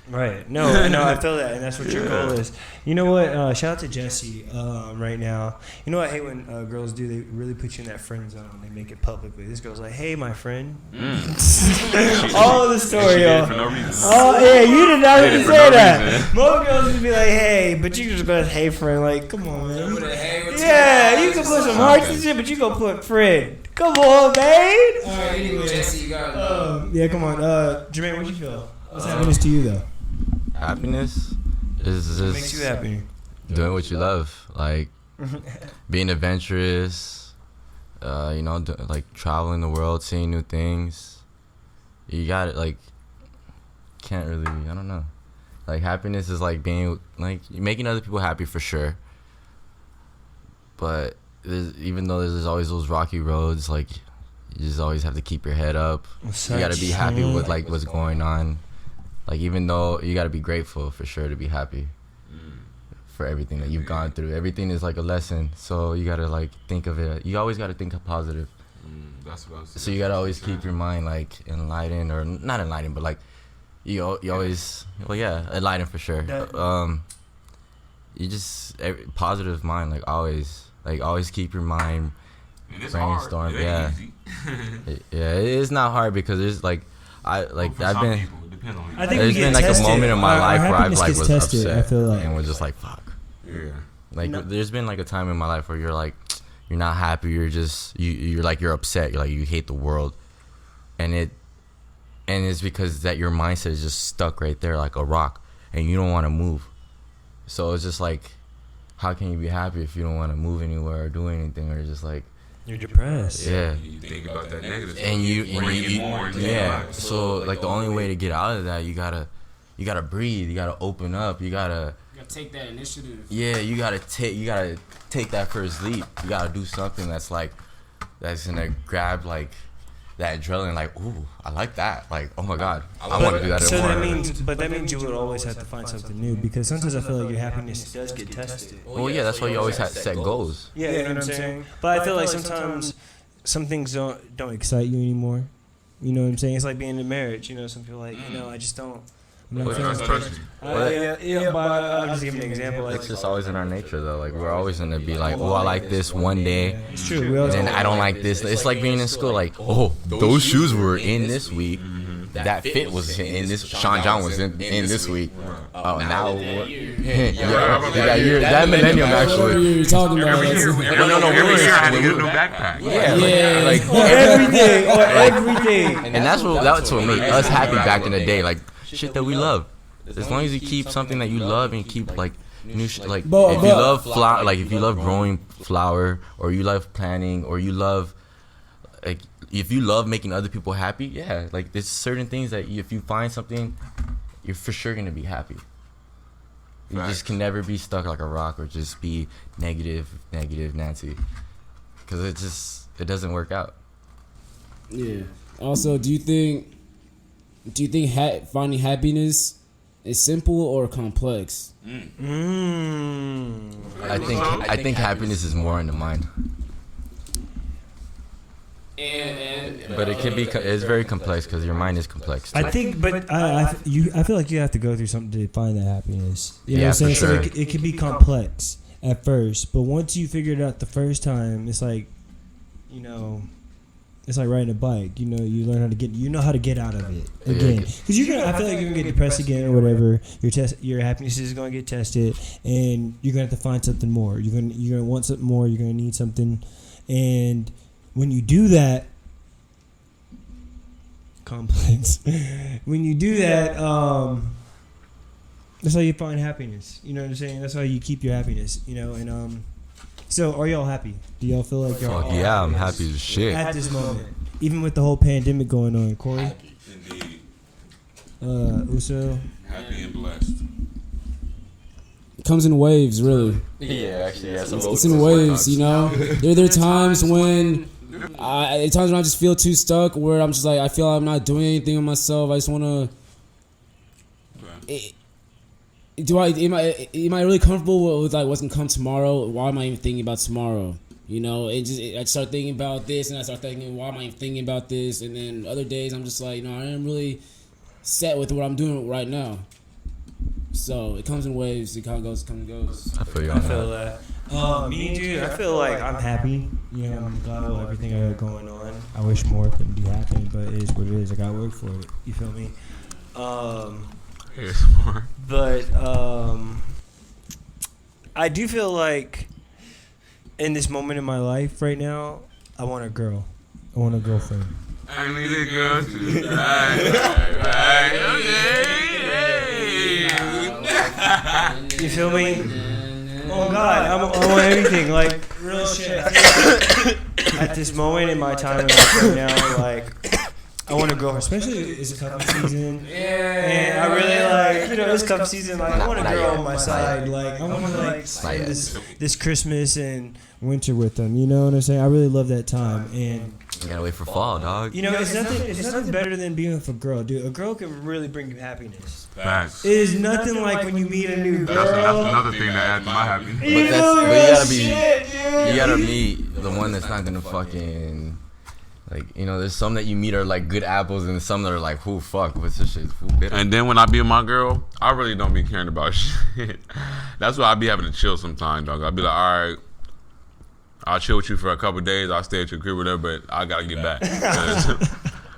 Right. No, I feel that, and that's what your goal is. You know what? Shout out to Jesse right now. You know what I hate when girls do? They really put you in that friend zone. They make it publicly. This girl's like, "Hey, my friend." All the story, y'all. For no reason. Oh yeah, you did not even say that. Most girls would be like, "Hey," but you just go, "Hey, friend." Like, come on, man. Yeah, you can put some hearts and shit, but you gonna put friend. Come on, man. All right, anyway, Jesse, you got yeah, come on. Jermaine, what you feel? What's happiness to you though? Happiness is just What makes you happy? doing what you love, like being adventurous, you know, like traveling the world, seeing new things. You got it, like, can't really, I don't know. Like, happiness is like being, like, making other people happy for sure. But even though there's always those rocky roads, like, you just always have to keep your head up. You gotta be happy with, like, what's going on. Like, even though you gotta be grateful for sure to be happy for everything that you've gone through. Everything is like a lesson, so you gotta, like, think of it. You always gotta think positive. That's what I was saying. So you gotta always keep your mind, like, enlightened, or not enlightened, but like you always, well, yeah, enlightened for sure. You just positive mind, like always keep your mind brainstorm. Yeah, yeah, it is not hard because there's like I've been. I think there's been like a moment in my life where I've like was tested, upset I feel like. and was just like fuck. Yeah. Like there's been like a time in my life where you're like you're not happy, you're just you're like you're upset, you're like you hate the world, and it's because that your mindset is just stuck right there like a rock and you don't want to move. So it's just like, how can you be happy if you don't want to move anywhere or do anything, or just like you're depressed? Yeah. You think about that negative stuff. And you yeah. So like the only way to get out of that, you gotta breathe, you gotta open up, you gotta take that initiative. Yeah, you gotta take that first leap. You gotta do something that's gonna grab like that adrenaline. Like, ooh, I like that. Like, oh my god, I want to do that. So more. that means you would always have to find something new, because sometimes I feel like your happiness does get tested. Well, yeah, that's why you always have to set goals. Yeah, you know what I'm saying. But I feel like sometimes some things don't excite you anymore. You know what I'm saying? It's like being in marriage. You know, some people like, I just don't. I'm not feeling but I'm just giving an example. Like, It's just always in our nature, though. Like, we're always gonna be like, oh, I like this one day. It's true. And then I don't like this. It's like being in school. Like, oh, those shoes were in this week. That fit was in this. Sean John was in this week. Oh, now that millennium actually. You're talking about Every year I had to get a new backpack. Yeah, like every day. and that's what made us happy back in the day. Like shit that we love. As long as you keep something that you love and keep like new shit. Like if you love flower, like if you love growing flower, or you love planting, or you love like if you love making other people happy, yeah, like there's certain things that if you find something, you're for sure gonna be happy. You just can never be stuck like a rock or just be negative Nancy, because it doesn't work out. Yeah. Also, do you think finding happiness is simple or complex? I think happiness is more in the mind. But it can be. It's very complex because your mind is complex. I think, but I feel like you have to go through something to find that happiness. You know what I'm saying? For sure. So it can be complex at first, but once you figure it out the first time, it's like, it's like riding a bike. You learn how to get. You know how to get out of it again. Because I feel like you're gonna get depressed again or whatever. Your happiness is gonna get tested, and you're gonna have to find something more. You're gonna want something more. You're gonna need something, and when you do that, complex. When you do that, that's how you find happiness. You know what I'm saying? That's how you keep your happiness. And so are y'all happy? Do y'all feel like y'all? Fuck yeah, I'm happy as shit at this moment, even with the whole pandemic going on. Cory, Happy, indeed. Uso, Happy and blessed. It comes in waves, really. Yeah, actually, yeah. It's in waves, There are times when I just feel too stuck, where I'm just like, I feel I'm not doing anything with myself. I just want to. Am I really comfortable with like what's gonna come tomorrow? Why am I even thinking about tomorrow? I start thinking about this, and I start thinking, why am I even thinking about this? And then other days I'm just like, I am really set with what I'm doing right now. So it comes in waves. It kind of goes, comes and goes. I feel you. I feel that. Me, dude, I feel like I'm happy. I'm glad with everything I got going on. I wish more could be happening, but it is what it is. I gotta work for it. You feel me? Here's more. But I do feel like in this moment in my life right now, I want a girl. I want a girlfriend. I need a girl to You feel me? Oh God, I want everything. Like real shit. At this moment in my time in life right now, like I want a girlfriend, especially it's cuffing season. And I really it's cuff season. Like I want a girl on my side. Like I want to spend this Christmas and winter with them. You know what I'm saying? I really love that time. And you gotta wait for fall, dog. it's nothing better than being with a girl, dude. A girl can really bring you happiness. Facts. It is nothing like when you meet a new girl. That's another thing that adds to my happiness. You gotta meet the one that's not gonna fucking there's some that you meet are like good apples, and some that are like, who fuck, what's this shit? Bitter. And then when I be with my girl, I really don't be caring about shit. That's why I be having to chill sometimes, dog. I'll be like, all right, I'll chill with you for a couple of days. I'll stay at your crib, whatever, but I gotta get back.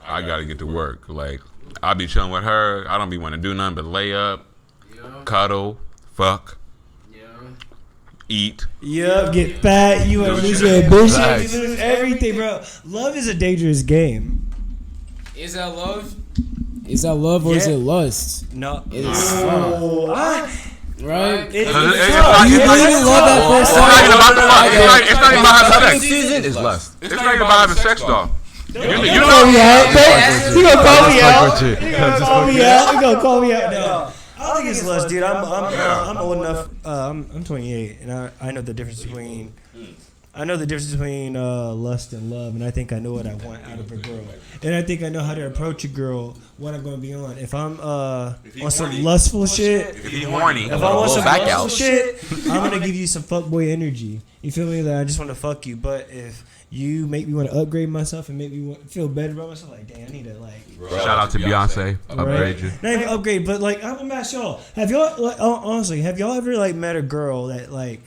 I gotta get to work. Like, I'll be chilling with her. I don't be wanting to do nothing but lay up, cuddle, fuck, eat. Yup, get fat. You want to lose your ambition. You lose everything, bro. Love is a dangerous game. Is that love? Is that love or is it lust? No. It is. Right? It's you believe in love at first sight? It's not even about having sex. Season is lust. It's not even about having sex, though. You gonna call me out? You gonna call me out? No. don't think it's lust, dude. I'm old enough. I'm 28, and I know the difference between. I know the difference between lust and love, and I think I know what I want out of a girl, and I think I know how to approach a girl. What I'm going to be on. If I'm on some lustful shit, If he's horny, if I want some back lustful out. shit, I'm gonna give you some fuckboy energy. You feel me? That I just want to fuck you. But if you make me want to upgrade myself and make me feel better about myself, like damn, I need to like. Shout out to Beyonce. Upgrade you. Not even upgrade, but like I'm gonna ask y'all. Have y'all like, honestly? Have y'all ever like met a girl that like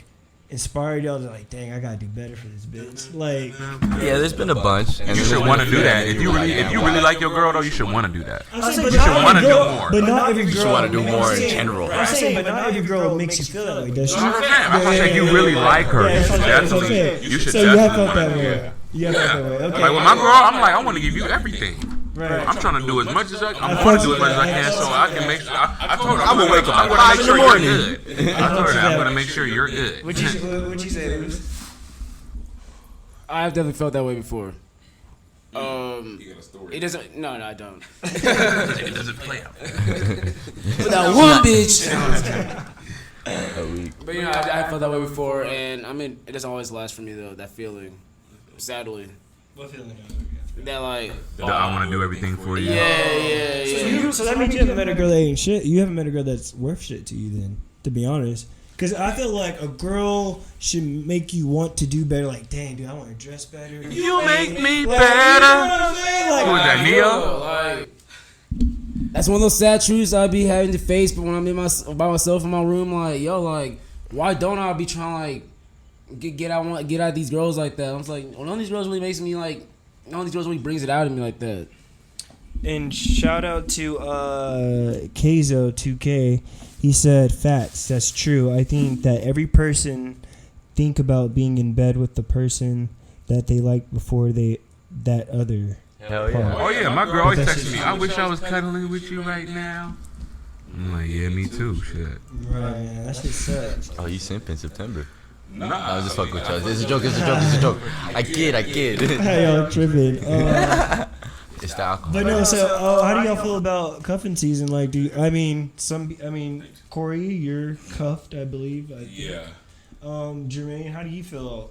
inspired y'all to like, dang, I gotta do better for this bitch? Like, Yeah, there's been a bunch. And You should want to do that. If you really like your girl though, you should want to do that. I'm saying, but You should not wanna every do girl- more. But not every girl. should wanna do more in I'm saying- general. I'm saying, but not every girl makes you feel that way, does she? I'm saying you really like her. Yeah, You should that's what I'm saying. definitely. You should So you have definitely felt want that to do way. that. You have felt that way. Okay. Like with my girl, I'm like, I want to give you everything. Right. I'm trying to do as much as I I want to do fuck as much as I you. can, so I can make sure. I told her I'm gonna wake up I'm at gonna 5 make in sure the you're morning. good. I told her I'm gonna make sure you're good. What you say? I've definitely felt that way before. It doesn't. No, I don't. It doesn't play out. But that one bitch. A week. But you know, I felt that way before, and I mean, it doesn't always last for me though. That feeling, sadly, What feeling? that like, I want to do everything for you. yeah. So that means you haven't met a girl that ain't shit. You haven't met a girl that's worth shit to you, then, to be honest. Because I feel like a girl should make you want to do better. Like, dang, dude, I want to dress better. You make me Like, better. You know what I'm saying? Like, Who was that, Neo? Like, that's one of those sad truths I be having to face. But when I'm by myself in my room, like, yo, like, why don't I be trying to like get out these girls like that? I was like, well, none of these girls really makes me like. None of these girls really brings it out of me like that. And shout out to Kazo2K. He said, facts, that's true. I think that every person think about being in bed with the person that they like before that other. Hell yeah. Oh yeah, my girl always texts me. I wish I was cuddling with you right now. I'm like, yeah, me too. Shit. Right, man, that shit sucks. Oh, you simp in September. Nah, I was just fucking with you. It's a joke. I kid. Hey, y'all tripping. It's the alcohol. But no, so how do y'all feel about cuffing season? Like, Cory, you're cuffed, I believe. Yeah. Jermaine, how do you feel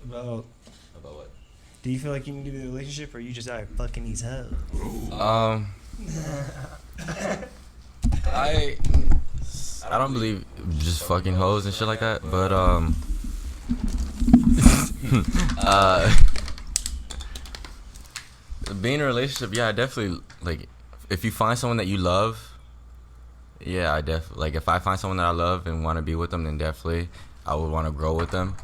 about what? Do you feel like you need to be in a relationship, or you just out fucking these hoes? I don't believe just fucking hoes and shit like that, but being in a relationship, yeah, I definitely like if you find someone that you love, yeah, I definitely like if I find someone that I love and want to be with them, then definitely I would want to grow with them.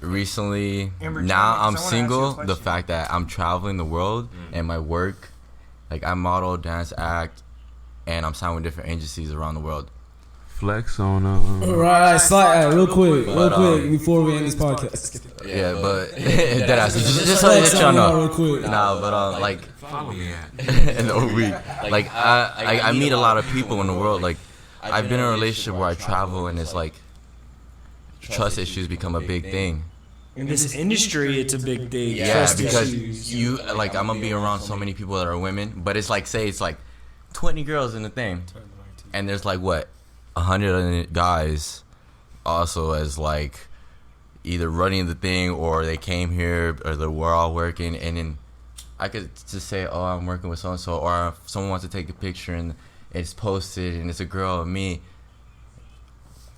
Recently, now I'm single. The fact that I'm traveling the world and my work, like I model, dance, act, and I'm signed with different agencies around the world. Flex on Right, real quick, before we end this podcast. Yeah, but that just so that y'all know. Real quick. Nah, but like follow me at. in a week, like I meet a lot of people in the world. Like I've been in a relationship where I travel and it's like trust issues become a big thing. In this industry, it's a big thing. Yeah, Trust because issues. you like I'm gonna be around so many people that are women, but it's like say it's like 20 girls in the thing, and there's like what 100 guys also as like either running the thing or they came here or we're all working, and then I could just say, oh, I'm working with so and so, or if someone wants to take a picture and it's posted and it's a girl and me.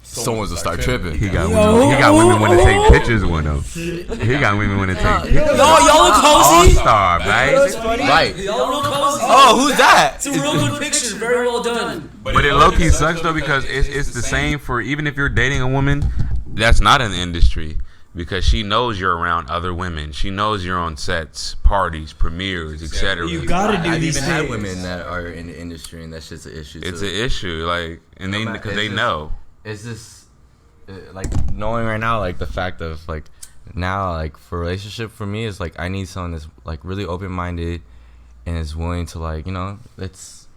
Someone's gonna start tripping. He got women want to take pictures with him. He got women want to take pictures. Y'all look cozy. All-star, right? Right. Y'all look cozy. Oh, who's that? It's a real good picture. Very well done. But it low-key sucks though because it's the same for even if you're dating a woman that's not in the industry, because she knows you're around other women. She knows you're on sets, parties, premieres, etc. You gotta do I've these even had things. women that are in the industry and that's just an issue. It's too. an issue, like, and they because they know. It's just like knowing right now, like the fact of like now, like for a relationship for me is like I need someone that's like really open minded and is willing to like it's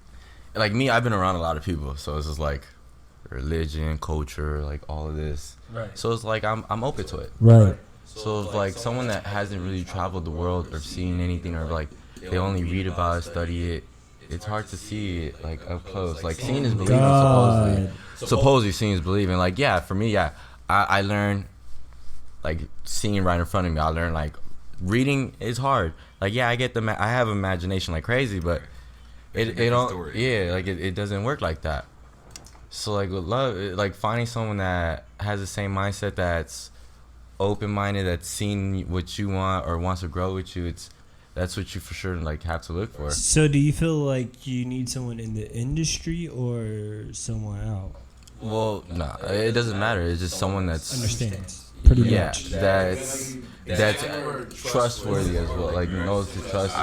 like me. I've been around a lot of people, so it's just like religion, culture, like all of this. Right. So it's like I'm open to it. Right. So if like someone that hasn't really traveled the world or seen anything or like they only read about it, study it, it's hard to see it like up close. Like seeing is believing, supposedly. Supposedly seeing is believing. Like yeah, for me, yeah, I learned like seeing right in front of me. I learned like reading is hard. Like yeah, I have imagination like crazy, but it don't like it doesn't work like that. So like with love, like finding someone that has the same mindset, that's open-minded, that's seen what you want or wants to grow with you, that's what you for sure like have to look for. So do you feel like you need someone in the industry or someone out? Well, nah, it doesn't matter. It's just someone that's Understands. Pretty much. that's trustworthy as well. Like knows to trust you.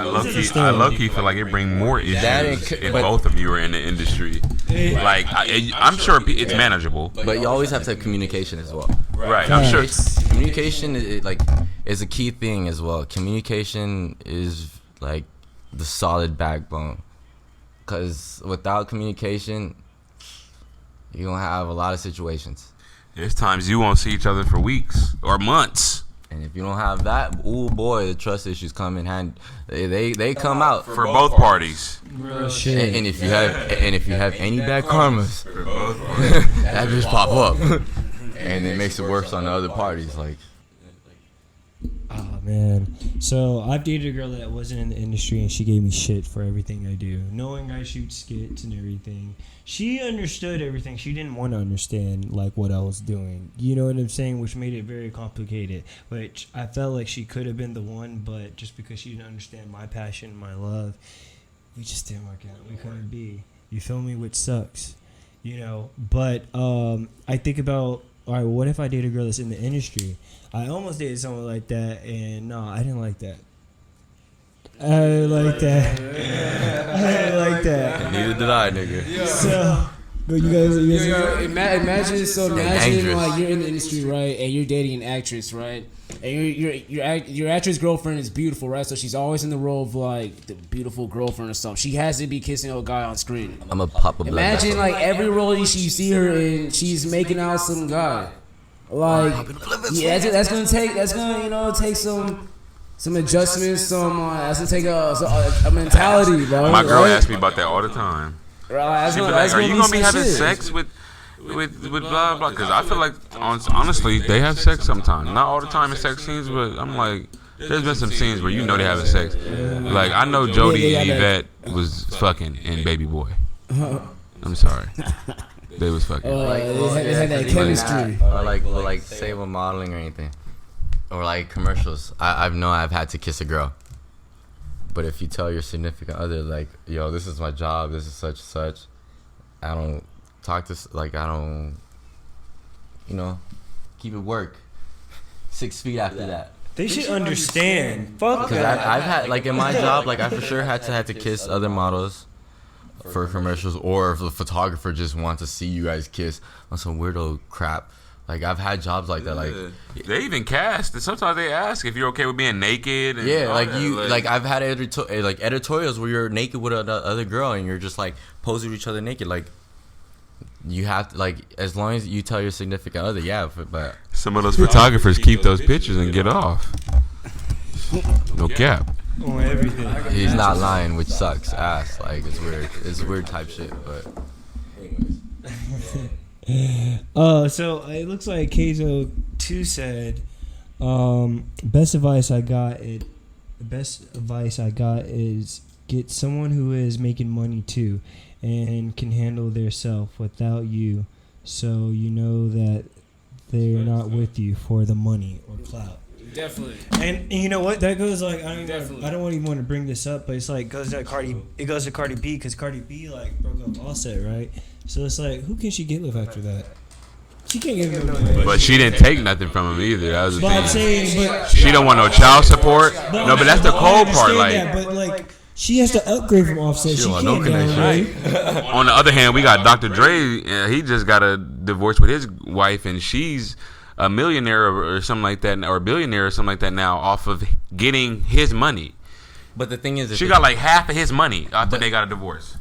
I low-key feel like it bring more issues if both of you are in the industry. Like I'm sure it's manageable, But you always have to have communication as well. right? I'm sure. Communication is a key thing as well. Communication is like the solid backbone. Cause without communication, you're gonna have a lot of situations. There's times you won't see each other for weeks or months. And if you don't have that, oh boy, the trust issues come in hand. They come out For both parties. Real shit. And if you have any bad karmas, that just pop up, and it makes it worse on the other parties. Like, Oh man. So I've dated a girl that wasn't in the industry and she gave me shit for everything I do. Knowing I shoot skits and everything. She understood everything. She didn't want to understand like what I was doing. You know what I'm saying? Which made it very complicated. Which I felt like she could have been the one, but just because she didn't understand my passion, my love, we just didn't work out. We couldn't be. You feel me? Which sucks. You know. But I think about, all right, what if I date a girl that's in the industry? I almost dated someone like that, and no, I didn't like that. I didn't like that. I didn't like that. neither did I, nigga. So, but you guys Imagine dangerous. like you're in the industry, right, and you're dating an actress, right, and your actress girlfriend is beautiful, right, so she's always in the role of like the beautiful girlfriend or something. She has to be kissing a guy on screen. I'm a pop a blood Imagine vessel. like every role you see her in, she's making out some guy. Like yeah, that's gonna take some adjustments, that's gonna take a mentality, bro. My girl right? asks me about that all the time. Right, She be like, "Are you gonna be having sex with blah blah?" Because I feel like honestly, they have sex sometimes. Not all the time in sex scenes, but I'm like, there's been some scenes where you know they having sex. Like I know Jody and Yvette was fucking in Baby Boy. I'm sorry, they was fucking. They had that chemistry. Or like say with modeling or anything, or like commercials. I've had to kiss a girl. But if you tell your significant other, like, yo, this is my job, this is such and such, I don't talk to, like, I don't, keep it work. 6 feet after that. they should understand. Fuck Because that. I've had, like, in my job, like, I for sure had to kiss other models for commercials, or if the photographer just wants to see you guys kiss on some weirdo crap. Like, I've had jobs like that, like... They even cast, and sometimes they ask if you're okay with being naked. And Yeah, all like that. you, like I've had editorials where you're naked with another girl and you're just like posing with each other naked. Like you have to, like, as long as you tell your significant other, yeah. But Some of those photographers keep those pictures and get off. No cap. On everything. he's not lying, which sucks ass. Like it's weird. It's weird type shit. But So it looks like Keizo 2 said, best advice I got is get someone who is making money too and can handle their self without you, so you know that they're not with you for the money or clout. Definitely. And you know what? That goes like, I Definitely. don't even want to bring this up, but it's like goes to Cardi B, because Cardi B like broke up Offset, right? So it's like, who can she get with after that? She can't get with no. But she didn't take nothing from him either. That was the But I'm thing. saying, but She don't want no child support. No, but that's the cold part. understand Like, that, but like she has to upgrade from Offset. She want no can't connection. downgrade. on the other hand, we got Dr. Dre. He just got a divorce with his wife, and she's a millionaire or something like that, or a billionaire or something like that now off of getting his money. But the thing is, She got like half of his money after they got a divorce.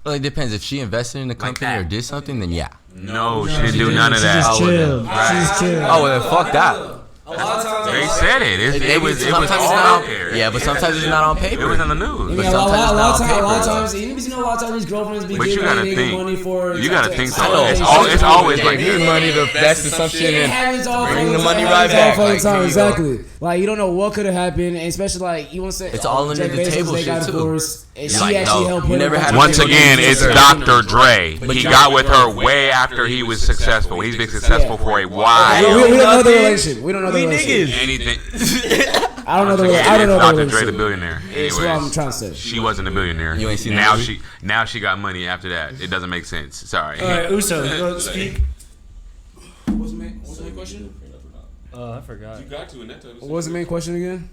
well, it depends. If she invested in the company or did something, then yeah. No, she didn't do none of She just that. chilled. Right. She just chilled. Oh, well, then fuck that. A lot of times. They said it. It was Sometimes all it's not out on- there. Yeah, but sometimes it's not on paper. It was in the news. But Yeah, a sometimes it's not lot on of paper, times, you know, a lot of times these girlfriends be But you giving gotta nigga think. money for. You gotta think I know. so. It's always like Give me money to invest in some shit It and happens all bring fucking the money time. right It happens all back. fucking Like, time. here you Exactly. Like, you don't know what could have happened, and especially like you want to say It's all under Jeff the Bezos, table they shit, got too. divorced, and she Like, actually no, helped you him. never had once again, it's Dr. Dre. But He you- got with her way after he was successful. He's been successful for a We while. don't know the relationship. We don't know the relationship. Anything. I don't know the. Once I don't again, know the it's Dr. Dre the relationship. billionaire. That's what I'm Anyways, trying to say. she wasn't a billionaire. You ain't seen now that movie? she got money after that. It doesn't make sense. Sorry. All right, Uso, go speak. What's the main question? I forgot. got to in that time. What was the main question again?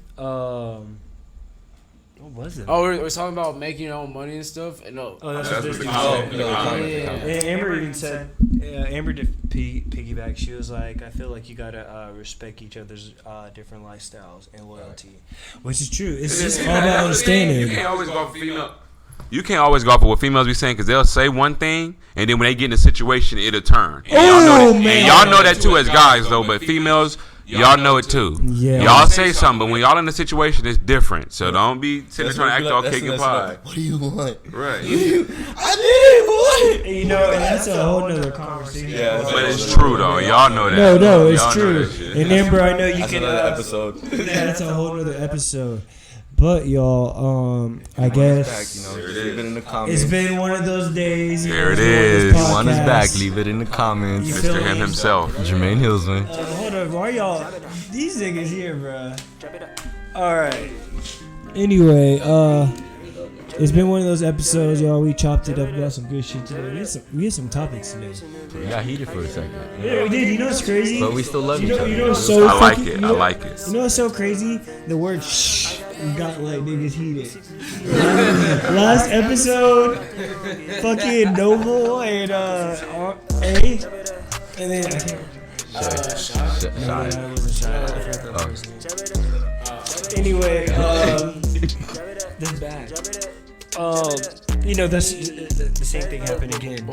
What was it? Oh, we're talking about making your own money and stuff. And no, Oh, that's That's what what this the dude comment. said. yeah. And Amber even said, Amber did piggyback. She was like, I feel like you gotta respect each other's different lifestyles and loyalty, which is true. It's just all about You understanding. can't always go off female. You can't always go off of what females be saying because they'll say one thing and then when they get in a situation, it'll turn. And y'all know that too as guys though, but females. Y'all know it too. Yeah. Y'all say something, but when y'all in the situation, it's different. So don't be sitting there trying to act all cake and pie. What do you want? Right. I did it, boy. You know, and that's a whole nother conversation. Yeah, that's But it's true though. Y'all know that. No, it's Y'all know true. that shit. And Amber, I know you That's can. another episode. Yeah, that's a whole other episode. But y'all, I guess Leave it in the comments. it's been one of those days. There it It's one of those is. If you want us podcasts. back, leave it in the comments. You feel Mr. Him me? himself. Jermaine Hillsman. Hold on, why y'all? These niggas here, bruh. All right. Anyway, it's been one of those episodes, y'all. We chopped it up. We got some good shit today. We had some topics today. We got heated for a second. Yeah, we did. You know what's crazy? But we still love You each know, other. you know what's so I like fucking- it. you know- I like it. You know what's so crazy? The word shh got like niggas heated. Last episode, fucking Noble and A, and then I can't. No, it wasn't Shy. I forgot that first name. Anyway, this bad. You know, that's the same thing happened again.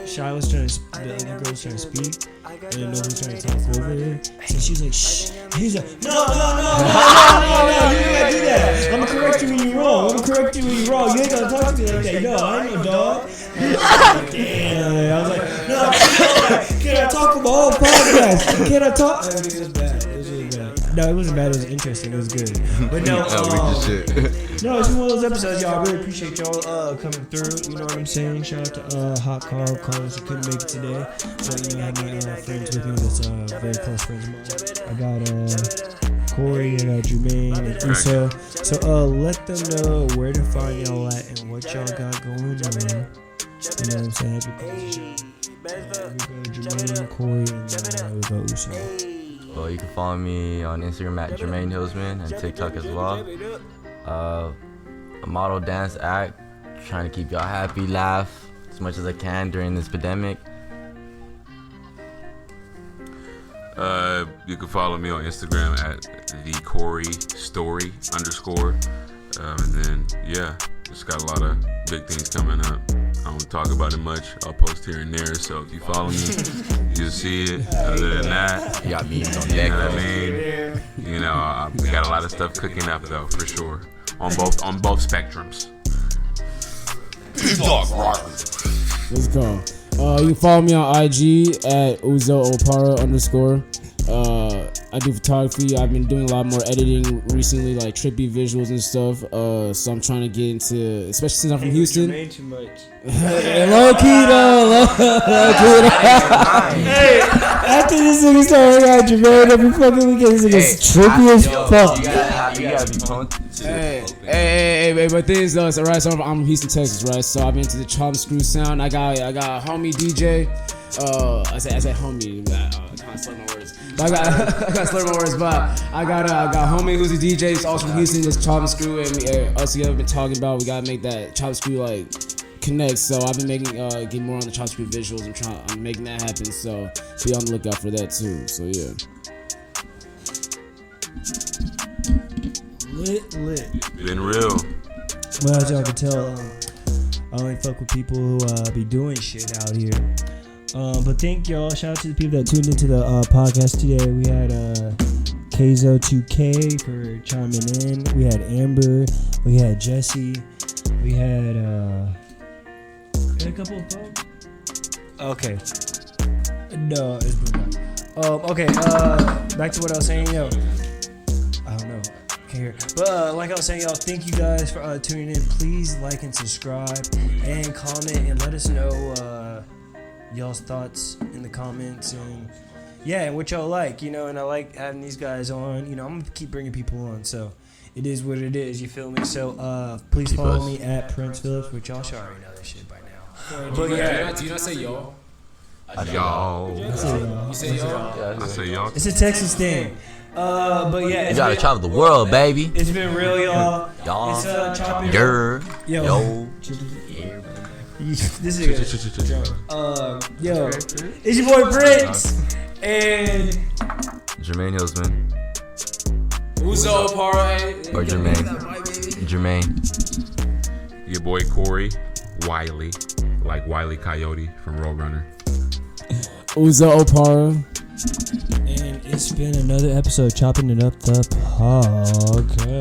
Shy was trying to, the other girl was trying to speak, and Noble was trying to talk over her. So she's like, shh. And he's like, no, you ain't gotta do that. I'm gonna correct you when you're wrong. You ain't gotta talk to me like that. No, I ain't no dog. Damn. I was like, no, can I talk about all podcast? Can I talk? It was bad. It was really bad. No, it wasn't bad. It was interesting. It was good. But no, no, it's one of those episodes, y'all. I really appreciate y'all coming through. You know what I'm saying? Shout out to Hot Carl Collins who couldn't make it today. But you know, I have my friends with me that's very close friends of mine. I got Cory, I got Jermaine, and Uso. So let them know where to find y'all at and what y'all got going on. You know what I'm saying? We go Jermaine, Cory, and then we go Uso. Well, you can follow me on Instagram at Jermaine Hillsman and TikTok as well. A model dance act, trying to keep y'all happy, laugh as much as I can during this pandemic. You can follow me on Instagram at the Cory Story _ and then yeah, just got a lot of big things coming up. I don't talk about it much. I'll post here and there. So if you follow me, you'll see it. Other than that, You got memes on you deck. know what I mean? You know, we got a lot of stuff cooking up though, for sure. On both spectrums. Let's go. You can follow me on IG at UzoOpara _ I do photography. I've been doing a lot more editing recently, like trippy visuals and stuff. So I'm trying to get into, especially since I'm from Houston. Jermaine too much. Low key though. Hey, after this nigga started hanging out Jermaine every fucking weekend, this nigga's trippy as fuck. You gotta be pumped. Hey, but things though, so right, so I'm from Houston, Texas, right? So I've been to the Chop Screw sound. I got a homie DJ. I said homie. I kind of slurred my words. But I got slurred my words. But I got homie who's a DJ. He's also from Houston. Just Chop Screw, and we us together been talking about we gotta make that Chop Screw like connect. So I've been making get more on the Chop Screw visuals. I'm making that happen. So be on the lookout for that too. So yeah. Lit. Been real. Well, as y'all can tell, I only fuck with people who be doing shit out here. But thank y'all. Shout out to the people that tuned into the podcast today. We had Kzo2K for chiming in. We had Amber. We had Jesse. We had a couple of folks. Okay. No, it's been okay. Back to what I was saying, yo. I don't know. Can't hear. But like I was saying, y'all, thank you guys for tuning in. Please like and subscribe and comment and let us know y'all's thoughts in the comments and and what y'all like, you know. And I like having these guys on. You know, I'm gonna keep bringing people on, so it is what it is. You feel me? So please follow me at Prince Phillips, which y'all should already know this shit by now. But yeah, do you not say y'all? Y'all. You say y'all? I say y'all. it's a Texas thing. But yeah, You gotta travel the world, baby. it's been real, y'all. Y'all. It's Choppin. Yer. Yo. Yo. This is yo, it's your boy Prince and Jermaine Hillsman. Uzo Para. Or Jermaine. Jermaine. Your boy Cory. Wiley. Like Wiley Coyote from Roadrunner. Uzo Para. And it's been another episode Chopping It Up the podcast.